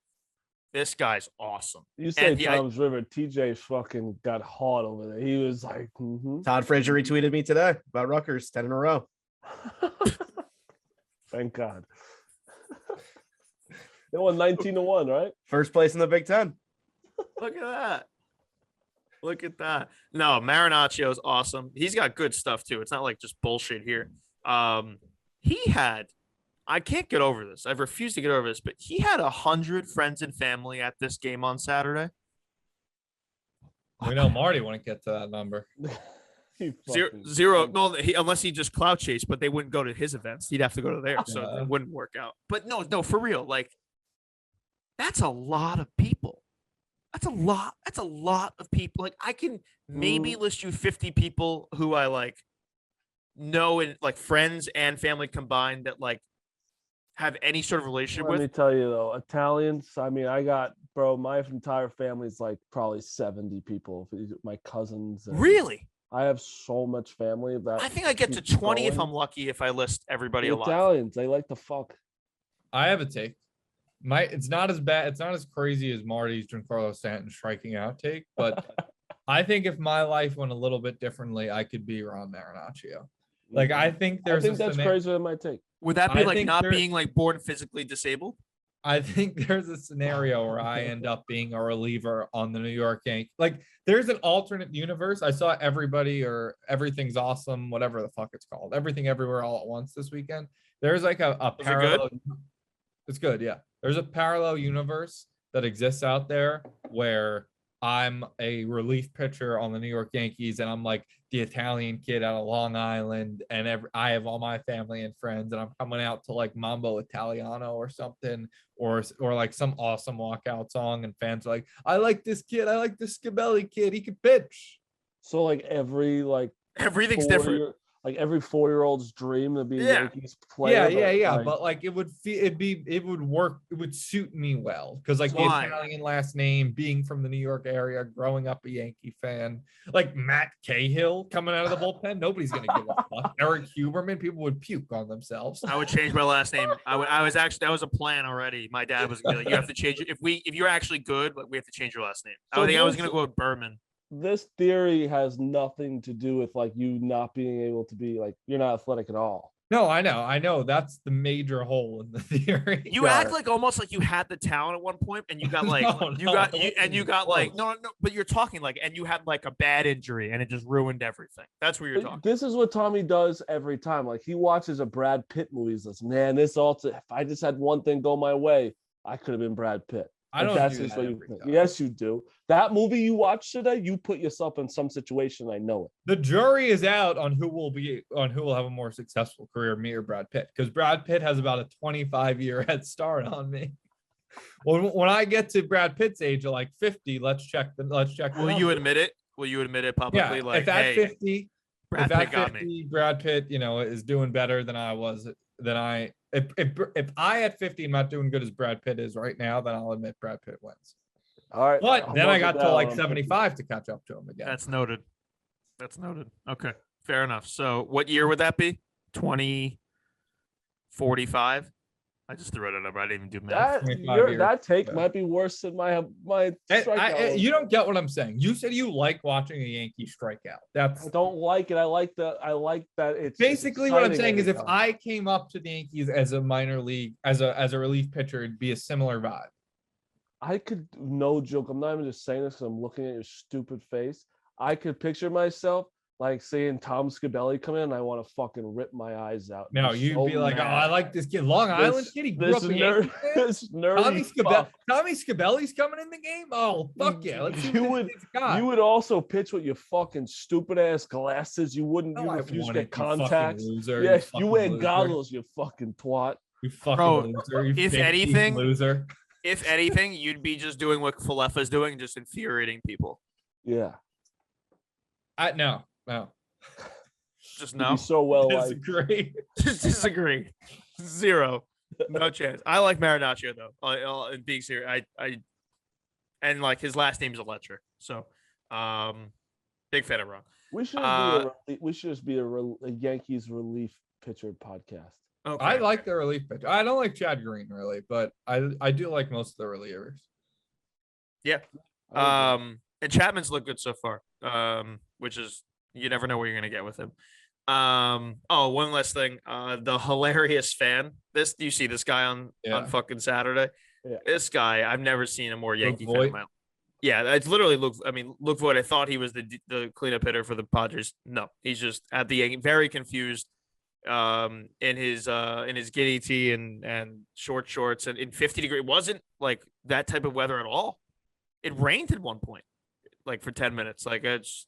This guy's awesome. You say Tom's River. TJ fucking got hot over there. He was like, Todd Frazier retweeted me today about Rutgers 10 in a row. Thank God. They won 19-1, right? First place in the Big Ten. Look at that. Look at that. No, Marinaccio is awesome. He's got good stuff too. It's not like just bullshit here. I can't get over this. I've refused to get over this, but he had 100 friends and family at this game on Saturday. We know Marty wouldn't get to that number. Zero. No, unless he just clout chased, but they wouldn't go to his events. He'd have to go to theirs, so it wouldn't work out. But no, for real. Like, that's a lot of people. That's a lot of people. Like, I can maybe list you 50 people who I like know and like friends and family combined that like have any sort of relationship with. Let me tell you though, Italians. I mean, my entire family's like probably 70 people. My cousins. Really? I have so much family that I think I get to 20 if I'm lucky if I list everybody alive. Italians, they like to fuck. I have a take. It's not as bad. It's not as crazy as Marty's Giancarlo Stanton striking out take, but I think if my life went a little bit differently, I could be Ron Marinaccio. Like, I think that's crazier than my take. Would that be like not being like born physically disabled? I think there's a scenario where I end up being a reliever on the New York Yankees. Like, there's an alternate universe. I saw Everybody or Everything's Awesome, whatever the fuck it's called. Everything Everywhere All at Once this weekend. There's like a parallel. It's good, yeah. There's a parallel universe that exists out there where I'm a relief pitcher on the New York Yankees, and I'm like the Italian kid out of Long Island, and I have all my family and friends, and I'm coming out to like Mambo Italiano or something, or like some awesome walkout song, and fans are like, I like this kid, I like this Scabelli kid, he can pitch. So like everything's different. Like every 4-year-old's dream to be a Yeah. Yankees player. Yeah. Like, But like it would work. It would suit me well because like Why? the Italian last name, being from the New York area, growing up a Yankee fan, like Matt Cahill coming out of the bullpen, nobody's gonna give a fuck. Eric Huberman, people would puke on themselves. I would change my last name. I was actually, that was a plan already. My dad was gonna be like, you have to change it. If you're actually good, we have to change your last name. So I was gonna go with Berman. this theory has nothing to do with like you not being able to be like you're not athletic at all. No, I know. That's the major hole in the theory. You act like almost like you had the talent at one point, and you got like no, but you're talking like, and you had like a bad injury, and it just ruined everything. That's where you're talking. This is what Tommy does every time. Like he watches a Brad Pitt movie. He's like, man, if I just had one thing go my way, I could have been Brad Pitt. I don't do that every time. Yes, you do. That movie you watched today, you put yourself in some situation. I know it. The jury is out on who will have a more successful career, me or Brad Pitt, because Brad Pitt has about a 25-year head start on me. When I get to Brad Pitt's age of like 50, let's check. Will you admit it? Will you admit it publicly? Yeah, like, if at hey, 50, Brad Pitt got me. Brad Pitt, is doing better than I was. If I at 50 am not doing good as Brad Pitt is right now, then I'll admit Brad Pitt wins. All right. But then I got to like 75 to catch up to him again. That's noted. Okay, fair enough. So what year would that be? 2045? I just threw out a number. I didn't even do math. That take might be worse than my strikeout. You don't get what I'm saying. You said you like watching a Yankee strikeout. I don't like it. I like that it's basically what I'm saying is if I came up to the Yankees as a minor league, as a relief pitcher, it'd be a similar vibe. I could, no joke, I'm not even just saying this because I'm looking at your stupid face. I could picture myself like seeing Tom Scabelli come in and I want to fucking rip my eyes out. No, you'd be like, mad. Oh, I like this kid. Long Island kid. He grew up a Yankee fan. Tommy Scabelli's coming in the game? Oh, fuck yeah. Let's see you would also pitch with your fucking stupid ass glasses. You wouldn't refuse to get contacts. Yes, you wear goggles, you fucking twat. You fucking loser. You if anything, loser. If anything, you'd be just doing what Falefa's doing, just infuriating people. Yeah. No. Just no. So well. Disagree. Just disagree. Zero. No chance. I like Marinaccio though. And being serious, and like his last name is a Letcher. So, big fan of Ron. We should just be a Yankees relief pitcher podcast. Okay. I like the relief pitcher. I don't like Chad Green really, but I do like most of the relievers. Yeah. And Chapman's looked good so far. Which is, you never know what you're gonna get with him. One last thing. The hilarious fan. You see this guy on fucking Saturday. Yeah. This guy, I've never seen a more Yankee fan in my life. Yeah, it's literally Luke Voigt. I thought he was the cleanup hitter for the Padres. No, he's just at the Yankee, very confused. In his guinea tee and short shorts and in 50-degree. It wasn't like that type of weather at all. It rained at one point, like for 10 minutes. Like that's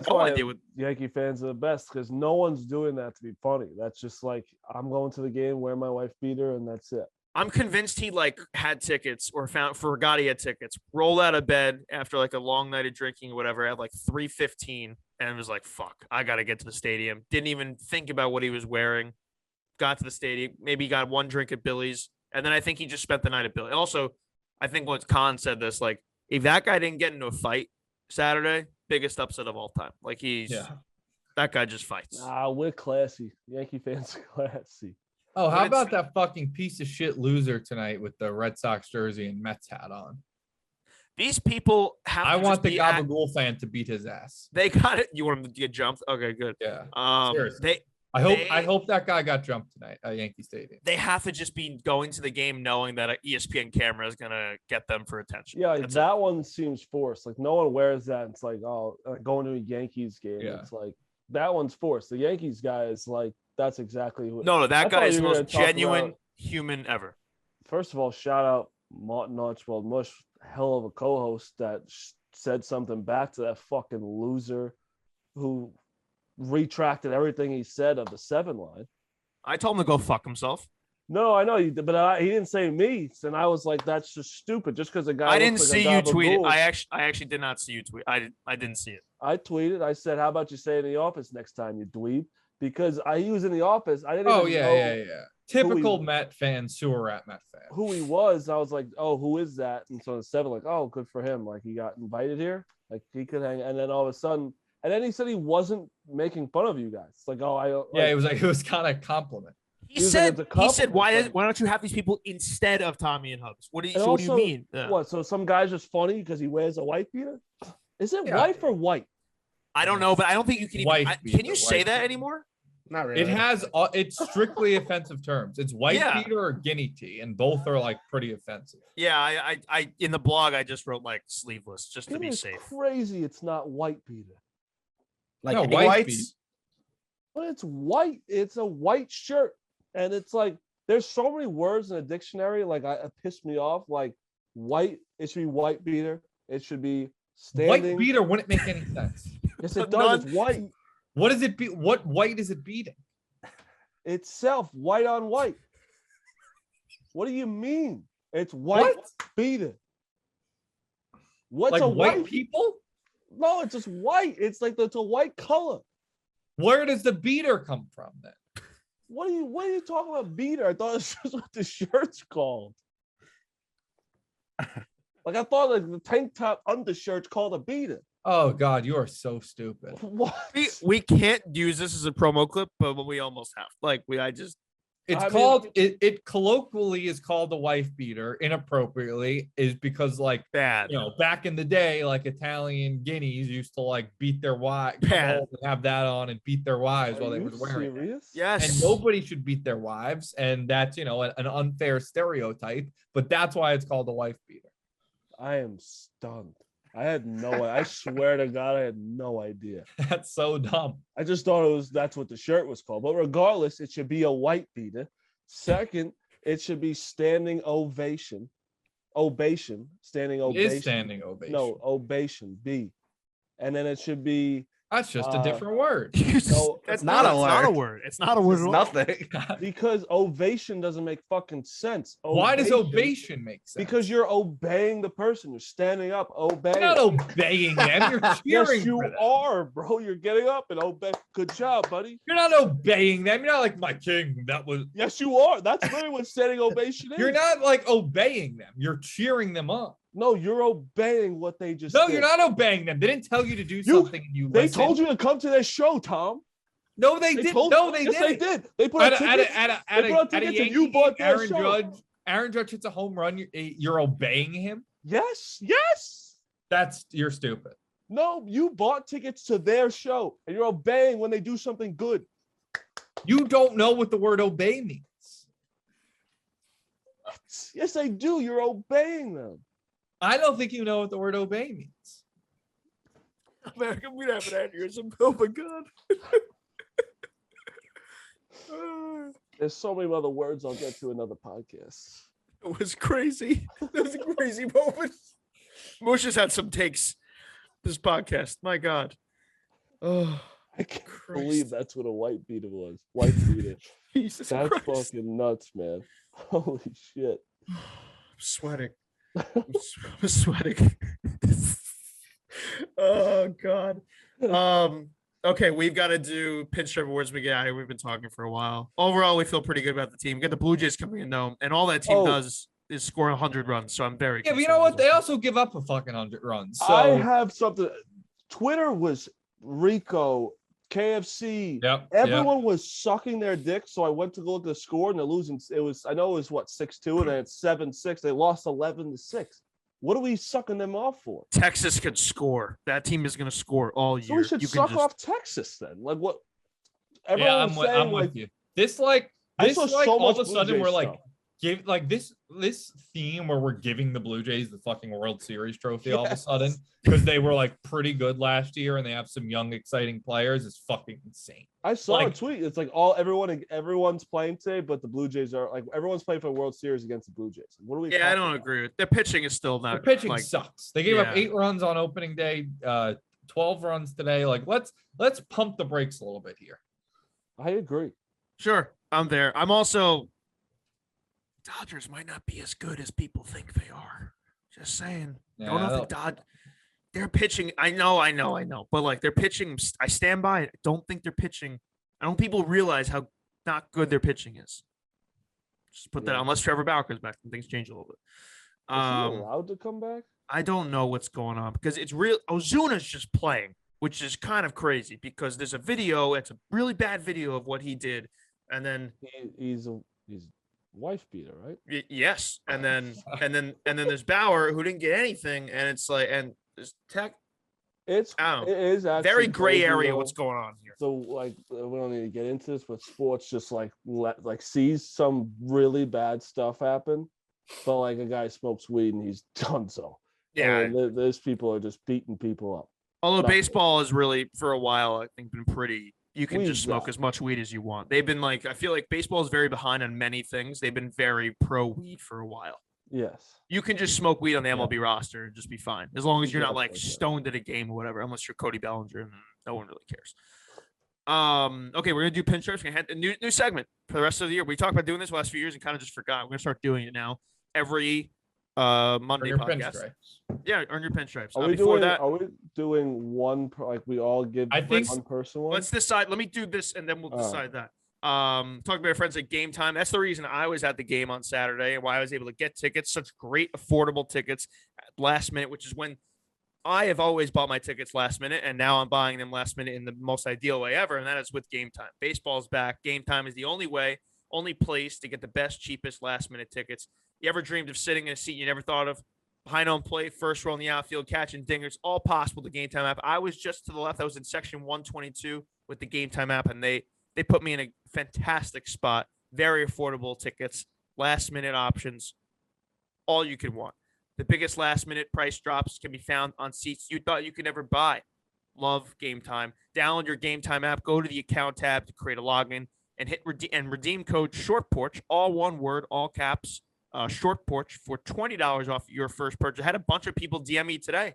why Yankee fans are the best, because no one's doing that to be funny. That's just like, I'm going to the game, wear my wife beater, and that's it. I'm convinced he like had tickets or forgot he had tickets, rolled out of bed after like a long night of drinking or whatever at like 3:15 and was like, fuck, I got to get to the stadium. Didn't even think about what he was wearing. Got to the stadium, maybe got one drink at Billy's. And then I think he just spent the night at Billy. Also, I think what Khan said this, like, if that guy didn't get into a fight Saturday, biggest upset of all time. Like that guy just fights. We're classy. Yankee fans are classy. Oh, how about that fucking piece of shit loser tonight with the Red Sox jersey and Mets hat on? These people have. I want the Gabagool fan to beat his ass. They got it. You want him to get jumped? Okay, good. Yeah. Seriously. I hope that guy got jumped tonight at Yankee Stadium. They have to just be going to the game knowing that an ESPN camera is gonna get them for attention. Yeah, that one seems forced. Like no one wears that. It's like, going to a Yankees game. Yeah. It's like that one's forced. The Yankees guy is like, that's exactly who. No, that guy is the most genuine human ever. First of all, shout out Martin Archibald Mush. hell of a co-host that said something back to that fucking loser who retracted everything he said of the 7 line. I told him to go fuck himself. No, I know you did, but he didn't say me, and I was like, "That's just stupid." Just because a guy, I didn't see you tweet it. I actually did not see you tweet. I didn't see it. I tweeted. I said, "How about you say it in the office next time, you dweeb?" Because he was in the office. I didn't. Even know Typical Met fan, sewer rat Met fan. Who he was. I was like, "Oh, who is that?" And so the 7, like, "Oh, good for him. Like he got invited here. Like he could hang." And then all of a sudden, and then he said he wasn't making fun of you guys. Like, "Oh, it was kind of a compliment. He said, why don't you have these people instead of Tommy and Hubs? What do you mean? Yeah. What? So some guy's just funny because he wears a wife beater? Is it wife or white? I don't know, but I don't think you can even. Can you say that anymore? Not really. It has. It's strictly offensive terms. It's white beater or guinea tea, and both are like pretty offensive. Yeah, I in the blog I just wrote like sleeveless just to be safe. Crazy, it's not white beater. Like no, whites. But it's white. It's a white shirt. And it's like, there's so many words in a dictionary. Like, it pissed me off. Like, white, it should be white beater. It should be standing. White beater wouldn't make any sense. Yes, it does. It's white. What is it? What white is it beating? Itself, white on white. What do you mean? It's white beater. What's like a white people? No, it's just white. It's like it's a white color. Where does the beater come from then? What are you talking about beater? I thought this was what the shirt's called. Like I thought like the tank top undershirt's called a beater. Oh God, you are so stupid. What? We can't use this as a promo clip, but we almost have. Like it colloquially is called the wife beater. Inappropriately is because like bad. You know, back in the day, like Italian guineas used to like beat their wives, and have that on and beat their wives while they were wearing it. Yes. And nobody should beat their wives, and that's an unfair stereotype. But that's why it's called the wife beater. I am stunned. I had I swear to God, I had no idea. That's so dumb. I just thought that's what the shirt was called. But regardless, it should be a white beater. Second, it should be standing ovation. Standing ovation. It is standing ovation. No, ovation, B. And then it should be that's just a different word. No, it's not a word. It's not a word. It's nothing. Because ovation doesn't make fucking sense. Why does ovation make sense? Because you're obeying the person. You're standing up, obeying. You're not obeying them. You're cheering. Yes, you are, bro. You're getting up and obey. Good job, buddy. You're not obeying them. You're not like my king. That was. Yes, you are. That's literally what standing ovation is. You're not like obeying them. You're cheering them up. No, you're obeying what they just No, did. You're not obeying them. They didn't tell you to do something and you They listened. told you to come to their show, Tom. No, they didn't. No, they didn't. They did. They put on tickets. They put on tickets and you bought their show. Aaron Judge hits a home run. You're obeying him? Yes. You're stupid. No, you bought tickets to their show and you're obeying when they do something good. You don't know what the word obey means. What? Yes, I do. You're obeying them. I don't think you know what the word obey means. America, we'd have an aneurysm. Oh my God. There's so many other words I'll get to another podcast. It was crazy. It was a crazy moment. Mush has had some takes this podcast. My God. Oh, I can't believe that's what a white beater was. White beater. Jesus That's Christ. fucking nuts, man. Holy shit. I'm sweating. I'm sweating. Oh God. Okay, we've got to do pinstripe awards. We get out here. We've been talking for a while. Overall, we feel pretty good about the team. We got the Blue Jays coming in though, and all that team does is score 100 runs. So I'm very but you know what? They also give up a fucking 100 runs. So I have something. Twitter was Rico, KFC. Everyone was sucking their dick. So I went to go look at the score, and they're losing. I know it was 6-2, and then it's 7-6. They lost 11-6. What are we sucking them off for? Texas could score. That team is going to score all year. So we should suck off Texas then. Like what? I'm with you. This all of a sudden we're like give like this theme where we're giving the Blue Jays the fucking World Series trophy all of a sudden because they were like pretty good last year and they have some young exciting players is fucking insane. I saw a tweet. It's like everyone's playing today, but the Blue Jays are like everyone's playing for a World Series against the Blue Jays. What are we? Yeah, I don't agree with. Their pitching is still not. Their pitching sucks. They gave up 8 runs on opening day, 12 runs today. Like let's pump the brakes a little bit here. I agree. Sure, I'm there. I'm also. Dodgers might not be as good as people think they are. Just saying. Yeah, don't know if they're pitching. I know. But like their pitching, I stand by it. I don't think they're pitching. I don't think people realize how not good their pitching is. Just put that unless Trevor Bauer comes back and things change a little bit. Is he allowed to come back? I don't know what's going on because it's real. Ozuna's just playing, which is kind of crazy because there's a video. It's a really bad video of what he did. And then he's wife beater, right? Yes, and then there's Bauer who didn't get anything, and it's like, and there's Tech. It is actually very gray area. What's going on here? So like, we don't need to get into this, but sports just like sees some really bad stuff happen, but like a guy smokes weed and he's done so. Yeah, and those people are just beating people up. Although baseball has really, for a while, I think, been pretty. You can just smoke as much weed as you want. They've been like, I feel like baseball is very behind on many things. They've been very pro weed for a while. Yes. You can just smoke weed on the MLB roster and just be fine. As long as you're not like stoned at a game or whatever, unless you're Cody Bellinger and no one really cares. Okay, we're going to do pinstripes. We're going to have a new segment for the rest of the year. We talked about doing this the last few years and kind of just forgot. We're going to start doing it now every Monday podcast. Pinstripes. Yeah, earn your pinstripes. Are we doing one, like we all give one person one? Let's decide. Let me do this and then we'll decide that. Talking about our friends at GameTime. That's the reason I was at the game on Saturday and why I was able to get tickets, such great affordable tickets at last minute, which is when I have always bought my tickets last minute, and now I'm buying them last minute in the most ideal way ever, and that is with GameTime. Baseball's back. GameTime is the only place to get the best, cheapest last minute tickets. You ever dreamed of sitting in a seat you never thought of? Behind home plate, first row in the outfield, catching dingers, all possible with the GameTime app. I was just to the left. I was in section 122 with the GameTime app, and they put me in a fantastic spot. Very affordable tickets, last-minute options, all you could want. The biggest last-minute price drops can be found on seats you thought you could never buy. Love GameTime. Download your GameTime app. Go to the account tab to create a login and hit redeem code SHORTPORCH, all one word, all caps. Short Porch for $20 off your first purchase. I had a bunch of people DM me today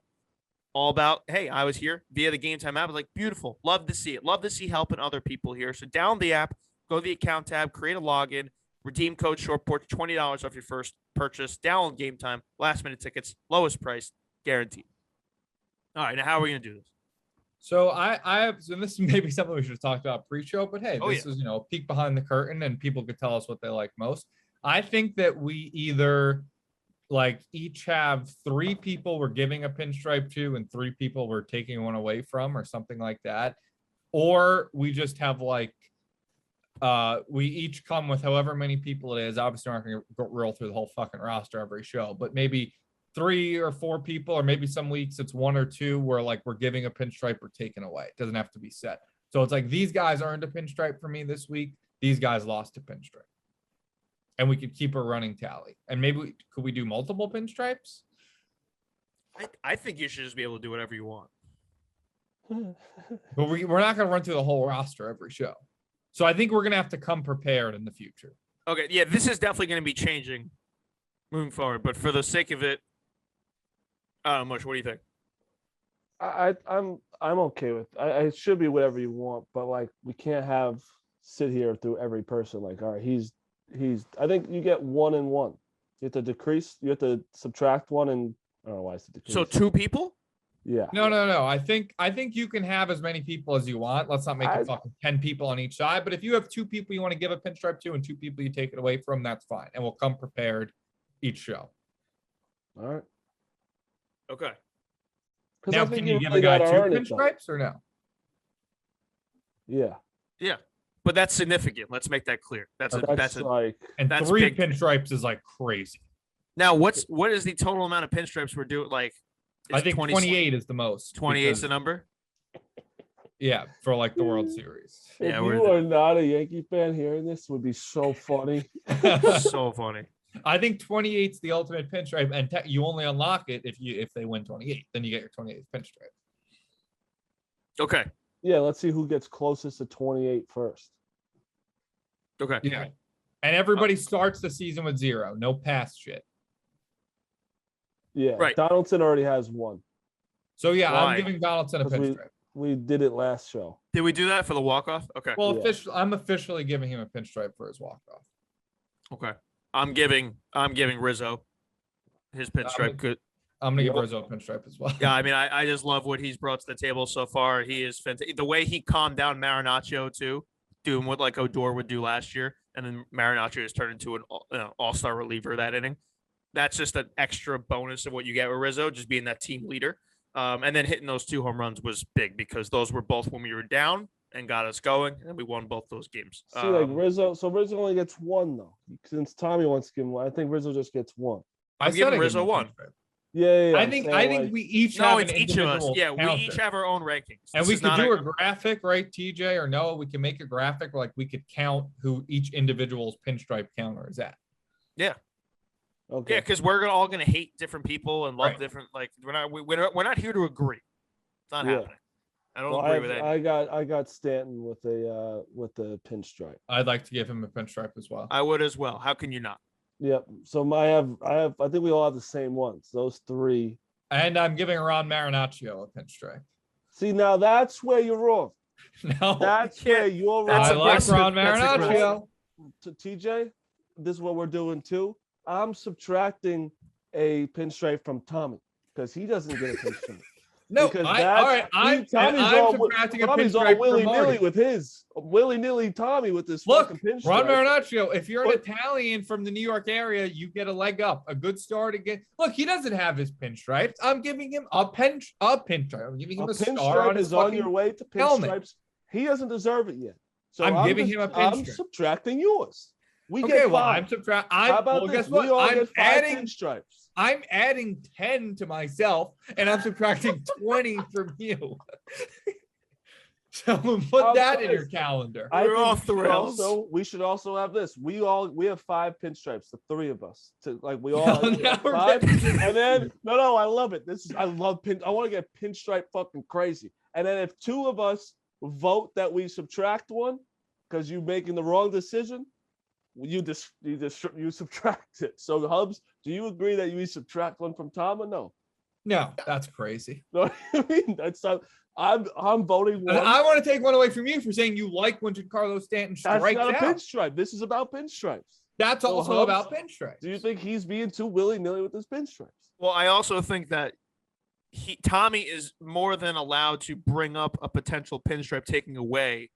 all about, hey, I was here via the GameTime app. I was like, beautiful. Love to see it. Love to see helping other people here. So download the app, go to the account tab, create a login, redeem code Short Porch, $20 off your first purchase. Download GameTime, last minute tickets, lowest price, guaranteed. All right, now how are we going to do this? So I have, so this is maybe something we should have talked about pre-show, but hey, this is, a peek behind the curtain and people could tell us what they like most. I think that we either like each have 3 people we're giving a pinstripe to and 3 people we're taking one away from or something like that. Or we just have like, we each come with however many people it is. Obviously, we're not going to roll through the whole fucking roster every show, but maybe 3 or 4 people, or maybe some weeks it's 1 or 2 where like we're giving a pinstripe or taking away. It doesn't have to be set. So it's like these guys earned a pinstripe for me this week. These guys lost a pinstripe. And we could keep a running tally. And maybe could we do multiple pinstripes? I think you should just be able to do whatever you want. But we're not going to run through the whole roster every show. So I think we're going to have to come prepared in the future. Okay, yeah, this is definitely going to be changing moving forward. But for the sake of it, Mush, what do you think? I'm okay with it. It should be whatever you want, but like we can't sit here through every person. Like, all right, I think you get 1 and 1. You have to subtract 1 and I don't know why it's the decrease. So 2 people? Yeah. No. I think you can have as many people as you want. Let's not make it fucking 10 people on each side. But if you have 2 people you want to give a pinstripe to and 2 people you take it away from, that's fine. And we'll come prepared each show. All right. Okay. Now, can you give a guy 2 pinstripes or no? Yeah. Yeah. But that's significant. Let's make that clear. That's 3 pinstripes is like crazy. Now, what is the total amount of pinstripes we're doing? Like, I think 28 is the most. 28 is the number. Yeah, for like the World Series. If you are not a Yankee fan, hearing this would be so funny. So funny. I think 28's the ultimate pinstripe, and you only unlock it if they win 28. Then you get your 28th pinstripe. Okay. Yeah, let's see who gets closest to 28 first. Okay. Yeah. And everybody starts the season with 0. No past shit. Yeah. Right. Donaldson already has 1. So, yeah, Why? I'm giving Donaldson a pinstripe. We did it last show. Did we do that for the walk-off? Okay. Well, Yeah. I'm officially giving him a pinstripe for his walk-off. Okay. I'm giving Rizzo his pinstripe. Good. I'm going to give Rizzo a pinstripe as well. Yeah, I mean, I just love what he's brought to the table so far. He is fantastic. The way he calmed down Marinaccio, too, doing what like Odor would do last year, and then Marinaccio has turned into an all-star reliever that inning. That's just an extra bonus of what you get with Rizzo, just being that team leader. And then hitting those 2 home runs was big because those were both when we were down and got us going, and we won both those games. See, like Rizzo, so Rizzo only gets 1 though. Since Tommy wants to give him 1, I think Rizzo just gets 1. I'm giving Rizzo 1. Yeah. I think we each have an each of us. Yeah, counter. we each have our own rankings. And we could do a graphic, right, TJ? Or no, we can make a graphic like we could count who each individual's pinstripe counter is at. Yeah. Okay. Yeah, because we're all gonna hate different people and love different. Like we're not here to agree. It's not happening. I don't agree with that. I got Stanton with the pinstripe. I'd like to give him a pinstripe as well. I would as well. How can you not? Yep. So I think we all have the same ones. Those 3. And I'm giving Ron Marinaccio a pinstripe. See, now that's where you're wrong. No, that's where you're wrong. I like Ron Marinaccio. To TJ, this is what we're doing too. I'm subtracting a pinstripe from Tommy because he doesn't get a pinstripe. No, I'm subtracting a Tommy's all pinstripe willy-nilly with his willy-nilly Tommy with this fucking pinstripe. Ron Marinaccio, if you're an Italian from the New York area, you get a leg up, a good start again. Look, he doesn't have his pinstripes. I'm giving him a pinstripe. I'm giving him a star on his is on your way to pinstripes. Helmet. He doesn't deserve it yet. So I'm giving him a pinstripe. I'm subtracting yours. We okay, get 5. well, I'm subtracting. How about guess this? what? We all I'm get 5 adding pinstripes. I'm adding 10 to myself, and I'm subtracting 20 from you. So put that in your calendar. We're off the rails. We should also have this. We have 5 pinstripes, the 3 of us. We all have 5. And then I love it. I love pin. I want to get pinstripe fucking crazy. And then if 2 of us vote that we subtract 1 because you're making the wrong decision, you subtract it. So Hubs, do you agree that you subtract 1 from Tom or no? No, that's crazy. No, I mean that's not. I'm voting 1. I want to take 1 away from you for saying you like when Giancarlo Stanton strikes out. That's not a pinstripe. This is about pinstripes. That's also Hubs, about pinstripes. Do you think he's being too willy-nilly with his pinstripes? Well, I also think that Tommy is more than allowed to bring up a potential pinstripe taking away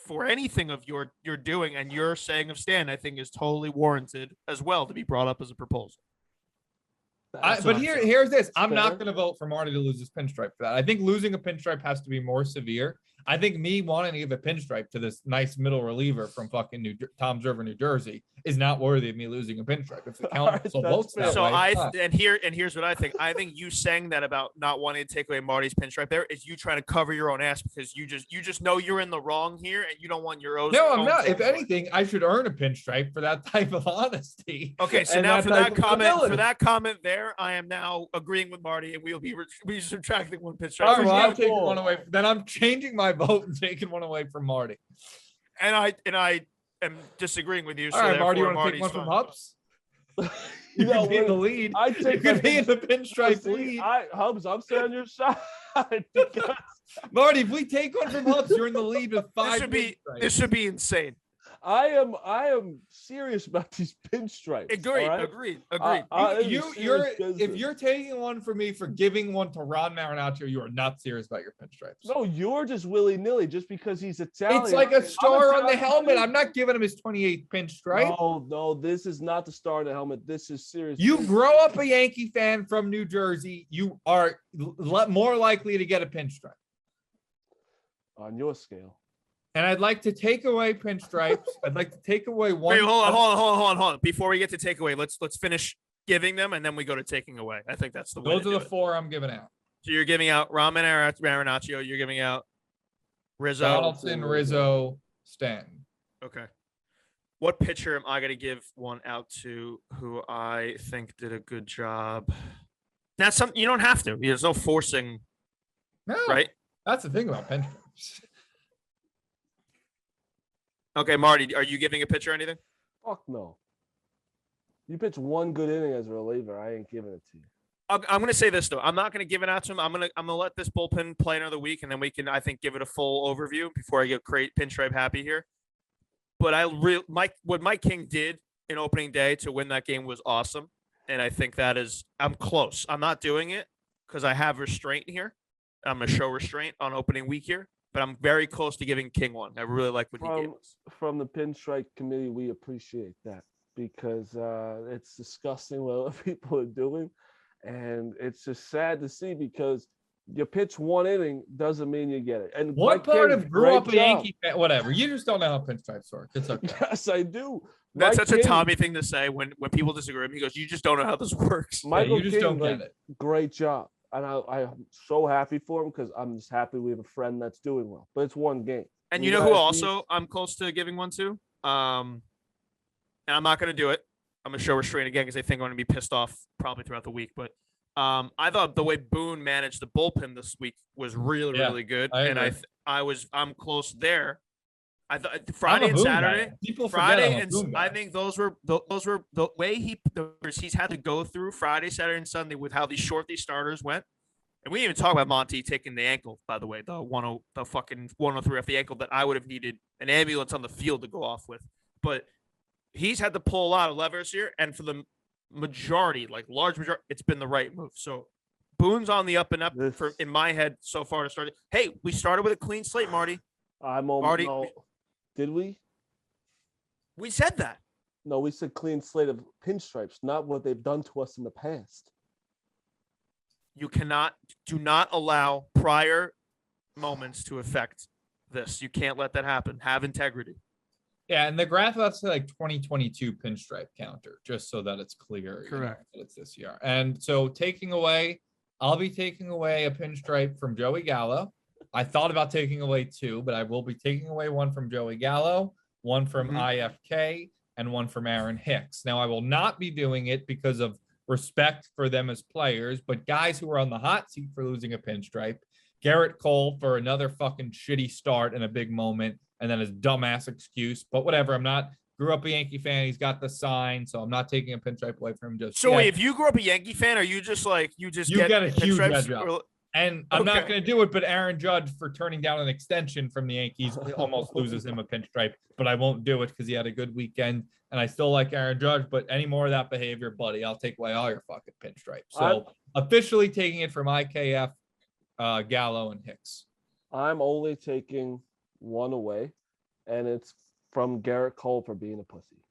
for anything of you're doing, and your saying of Stan, I think, is totally warranted as well to be brought up as a proposal. But here's this. I'm not going to vote for Marty to lose his pinstripe for that. I think losing a pinstripe has to be more severe. I think me wanting to give a pinstripe to this nice middle reliever from fucking Tom's River, New Jersey, is not worthy of me losing a pinstripe. If the council votes that way, here's what I think. I think you saying that about not wanting to take away Marty's pinstripe there is you trying to cover your own ass because you just know you're in the wrong here and you don't want your own. No, I'm not. If anything, I should earn a pinstripe for that type of honesty. Okay, so now for that comment there, I am now agreeing with Marty, and we'll be subtracting 1 pinstripe. All right, I'm taking 1 away. Then I'm changing my vote and taking 1 away from Marty. And I am disagreeing with you. All right, Marty, you want to take 1 from Hubs? You could be in the lead. You could be in the pinstripe lead. Hubs, I'm staying on your side. Marty, if we take 1 from Hubs, you're in the lead with 5. This should be insane. I am serious about these pinstripes. Agreed. If you're taking 1 from me for giving 1 to Ron Marinaccio, you are not serious about your pinstripes. No, you're just willy-nilly just because he's Italian. It's like a star on the helmet. I'm not giving him his 28th pinstripe. No, this is not the star on the helmet. This is serious. You grow up a Yankee fan from New Jersey, you are more likely to get a pinstripe. On your scale. And I'd like to take away pinstripes. I'd like to take away 1. Wait, hold on. Before we get to takeaway, let's finish giving them, and then we go to taking away. I think that's the way. Those are the 4 I'm giving out. So you're giving out Ramen Marinaccio. You're giving out Rizzo. Donaldson, Rizzo, Stanton. Okay. What pitcher am I going to give one out to who I think did a good job? That's something you don't have to. There's no forcing, No, right? that's the thing about pinstripes. Okay, Marty, are you giving a pitcher anything? Fuck no. You pitch one good inning as a reliever, I ain't giving it to you. I'm going to say this though. I'm not going to give it out to him. I'm going to let this bullpen play another week, and then we can, I think, give it a full overview before I get pinstripe happy here. But what Mike King did in opening day to win that game was awesome, and I think I'm close. I'm not doing it because I have restraint here. I'm going to show restraint on opening week here, but I'm very close to giving King one. I really like what he gave us. From the Pinstripe Committee, we appreciate that because it's disgusting what other people are doing. And it's just sad to see because you pitch one inning doesn't mean you get it. And what part of grew up a Yankee fan? Whatever. You just don't know how pinstripes work. It's okay. Yes, I do. That's such a Tommy thing to say when people disagree with him. He goes, "You just don't know how this works." Michael you just don't get it. Great job. And I'm so happy for him because I'm just happy we have a friend that's doing well. But it's one game. And you know who also I'm close to giving one to? And I'm not going to do it. I'm going to show restraint again because I think I'm going to be pissed off probably throughout the week. But I thought the way Boone managed the bullpen this week was really, really good. I'm close there. I thought Friday and Saturday. I think those were the way he's had to go through Friday, Saturday, and Sunday with how short these starters went. And we didn't even talk about Monty taking the ankle, by the way, the fucking 103 off the ankle that I would have needed an ambulance on the field to go off with. But he's had to pull a lot of levers here, and for the majority, large majority, it's been the right move. So Boone's on the up and up in my head so far to start. Hey, we started with a clean slate, Marty. Marty. No. Did we? We said that. No, we said clean slate of pinstripes, not what they've done to us in the past. You do not allow prior moments to affect this. You can't let that happen. Have integrity. Yeah, and the graph that's like 2022 pinstripe counter, just so that it's clear. Correct. That it's this year. And so I'll be taking away a pinstripe from Joey Gallo. I thought about taking away two, but I will be taking away one from Joey Gallo, one from IFK, and one from Aaron Hicks. Now, I will not be doing it because of respect for them as players, but guys who are on the hot seat for losing a pinstripe, Gerrit Cole for another fucking shitty start in a big moment, and then his dumbass excuse. But whatever, grew up a Yankee fan. He's got the sign, so I'm not taking a pinstripe away from him just So yet. wait, if you grew up a Yankee fan, are you just you get a huge edge up? Or... And I'm not going to do it, but Aaron Judge for turning down an extension from the Yankees almost loses him a pinstripe, but I won't do it because he had a good weekend, and I still like Aaron Judge, but any more of that behavior, buddy, I'll take away all your fucking pinstripes. So officially taking it from IKF, Gallo, and Hicks. I'm only taking one away, and it's from Gerrit Cole for being a pussy.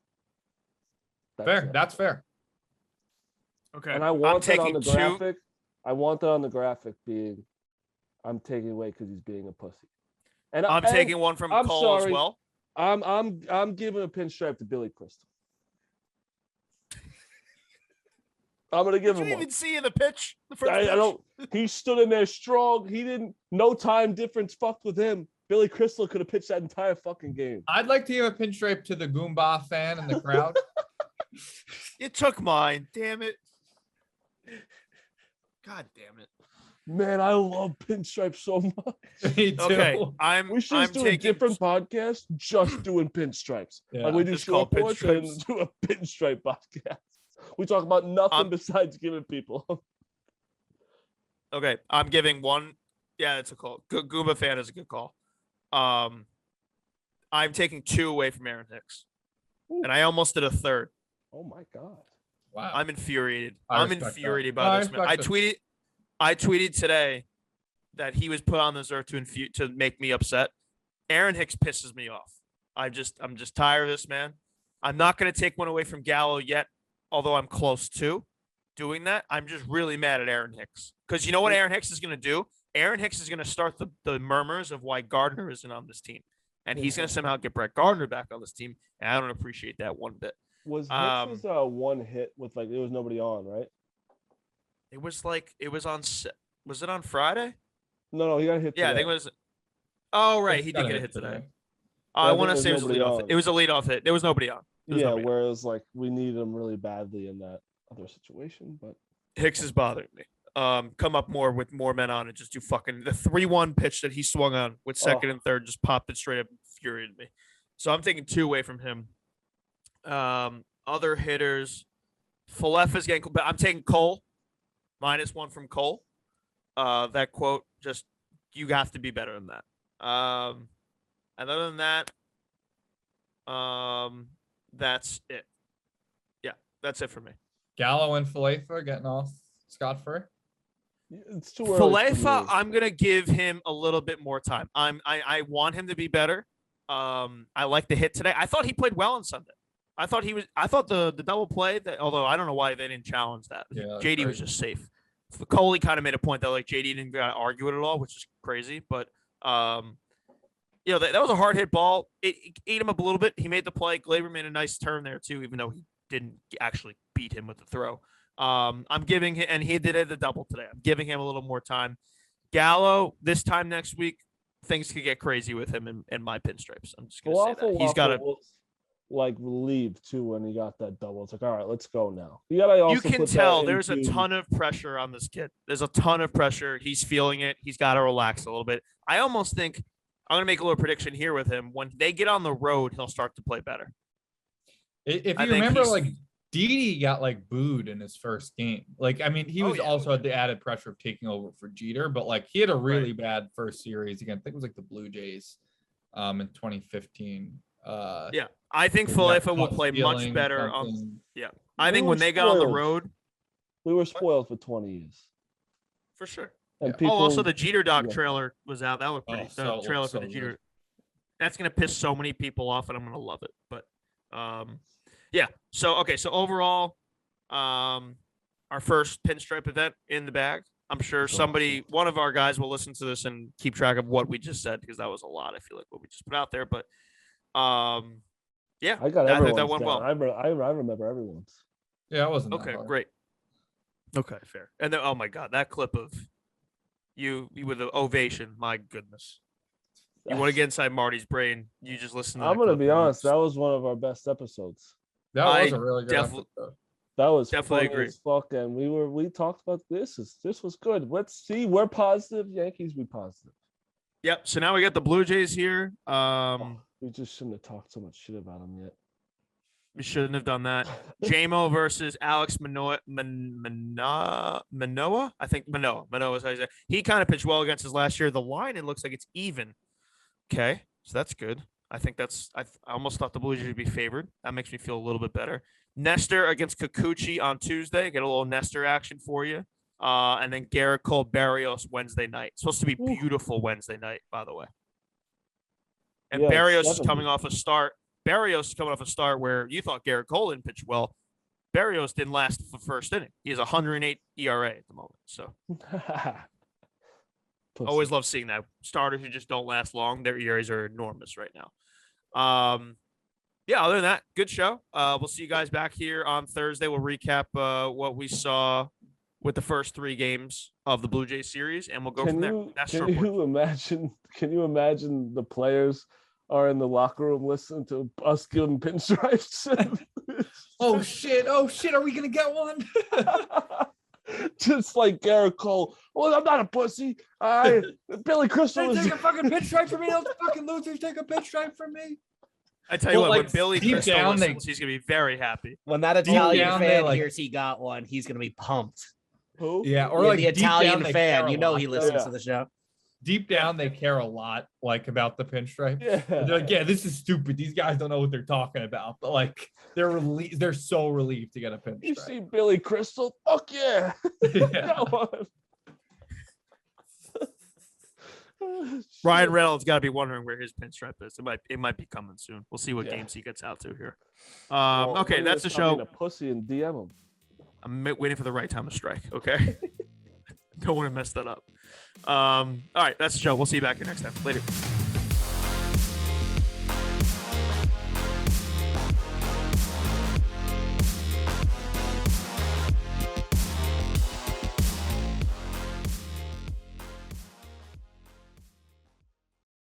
That's fair. Okay. And I want that on the graphic. I want that on the graphic being, I'm taking away because he's being a pussy. And I'm taking one from Cole as well. I'm giving a pinstripe to Billy Crystal. I'm gonna give him. Did you even see in the pitch? I don't. He stood in there strong. He didn't. No time difference fucked with him. Billy Crystal could have pitched that entire fucking game. I'd like to give a pinstripe to the Goomba fan in the crowd. You took mine. Damn it. God damn it. Man, I love pinstripes so much. Me too. Okay, we should do a different podcast just doing pinstripes. Yeah. Like we do short porch and do a pinstripe podcast. We talk about nothing besides giving people. Okay, I'm giving one. Yeah, it's a call. Goomba fan is a good call. I'm taking two away from Aaron Hicks. Ooh. And I almost did a third. Oh my God. Wow. I'm infuriated. I'm infuriated by this, man. I tweeted today that he was put on this earth to make me upset. Aaron Hicks pisses me off. I'm just tired of this, man. I'm not going to take one away from Gallo yet, although I'm close to doing that. I'm just really mad at Aaron Hicks because you know what Aaron Hicks is going to do? Aaron Hicks is going to start the murmurs of why Gardner isn't on this team, and he's going to somehow get Brett Gardner back on this team, and I don't appreciate that one bit. Was Hicks one hit with there was nobody on, right? It was on. Was it on Friday? No, he got hit. Yeah, today. I think it was. Oh, right, he did get a hit today. I want to say it was a leadoff hit. It was a leadoff hit. There was nobody on. Yeah, whereas like we need him really badly in that other situation, but Hicks is bothering me. Come up more with more men on and just do fucking the 3-1 pitch that he swung on with second and third, just popped it straight up and infuriated me. So I'm taking 2 away from him. Other hitters, Falefa's getting, but I'm taking Cole, -1 from Cole. That quote, just you have to be better than that. And other than that, that's it. Yeah, that's it for me. Gallo and Falefa getting off scot-free. It's too early. Falefa, I'm gonna give him a little bit more time. I want him to be better. I like the hit today. I thought he played well on Sunday. I thought the double play that, although I don't know why they didn't challenge that. Yeah, JD was just safe. Cole kind of made a point that like JD didn't argue it at all, which is crazy. But that was a hard hit ball. It ate him up a little bit. He made the play. Glaber made a nice turn there too, even though he didn't actually beat him with the throw. I'm giving him, and he did it the double today. I'm giving him a little more time. Gallo, this time next week, things could get crazy with him in my pinstripes. I'm just gonna say that he's got to like relieved too when he got that double. It's like, all right, let's go now. You can tell there's a ton of pressure on this kid. There's a ton of pressure. He's feeling it. He's got to relax a little bit. I almost think I'm gonna make a little prediction here with him. When they get on the road, he'll start to play better. If you remember, like Didi got like booed in his first game. Like, I mean, he was also at the added pressure of taking over for Jeter, but like he had a really bad first series again. I think it was like the Blue Jays in 2015. I think Falefa will play much better. I think when they got on the road, we were spoiled for 20 years. For sure. And also the Jeter Dog trailer was out. That looked pretty. The trailer for the Jeter. That's gonna piss so many people off, and I'm gonna love it. But So overall, our first pinstripe event in the bag. I'm sure one of our guys will listen to this and keep track of what we just said, because that was a lot. I feel like what we just put out there, but I got everyone's. I think that went well. I remember everyone's. Yeah, I wasn't. Okay, great. Okay, fair. And then, oh my God, that clip of you with the ovation. My goodness. You want to get inside Marty's brain? You just listen to that. I'm going to be honest. That was one of our best episodes. That was a really good episode. That was definitely agree. As fuck, and we talked about this was good. Let's see. We're positive. Yankees be positive. Yep. So now we got the Blue Jays here. We just shouldn't have talked so much shit about them yet. We shouldn't have done that. JMO versus Alex Manoah. I think Manoah is how you say it. He kind of pitched well against us last year. The line, it looks like it's even. Okay, so that's good. I think I almost thought the Blue Jays would be favored. That makes me feel a little bit better. Nestor against Kikuchi on Tuesday. Get a little Nestor action for you. And then Gerrit Cole Barrios Wednesday night. It's supposed to be beautiful Wednesday night, by the way. And Barrios is coming off a start. Where you thought Gerrit Cole didn't pitch well. Barrios didn't last the first inning. He has 108 ERA at the moment. So always love seeing that. Starters who just don't last long, their ERAs are enormous right now. Other than that, good show. We'll see you guys back here on Thursday. We'll recap what we saw with the first 3 games of the Blue Jays series, and we'll go from there. Can you imagine the players are in the locker room listening to us giving pinstripes? Oh shit! Are we gonna get one? Just like Gerrit Cole. Well, I'm not a pussy. Billy Crystal take a fucking pinstripe from me. Those fucking losers take a pinstripe from me. I tell you what, when Billy Crystal listens, he's gonna be very happy. When that Italian fan hears he got one, he's gonna be pumped. Who? Yeah, or the Italian fan. You know he listens to the show. Deep down, they care a lot, like, about the pinstripe. Yeah. They're like, this is stupid. These guys don't know what they're talking about. But like, they're so relieved to get a pinstripe. You see Billy Crystal? Fuck yeah! Ryan Reynolds got to be wondering where his pinstripe is. It might be coming soon. We'll see what games he gets out to here. Okay, that's the show. A pussy and DM him. I'm waiting for the right time to strike. Okay, don't want to mess that up. All right, that's the show. We'll see you back here next time. Later.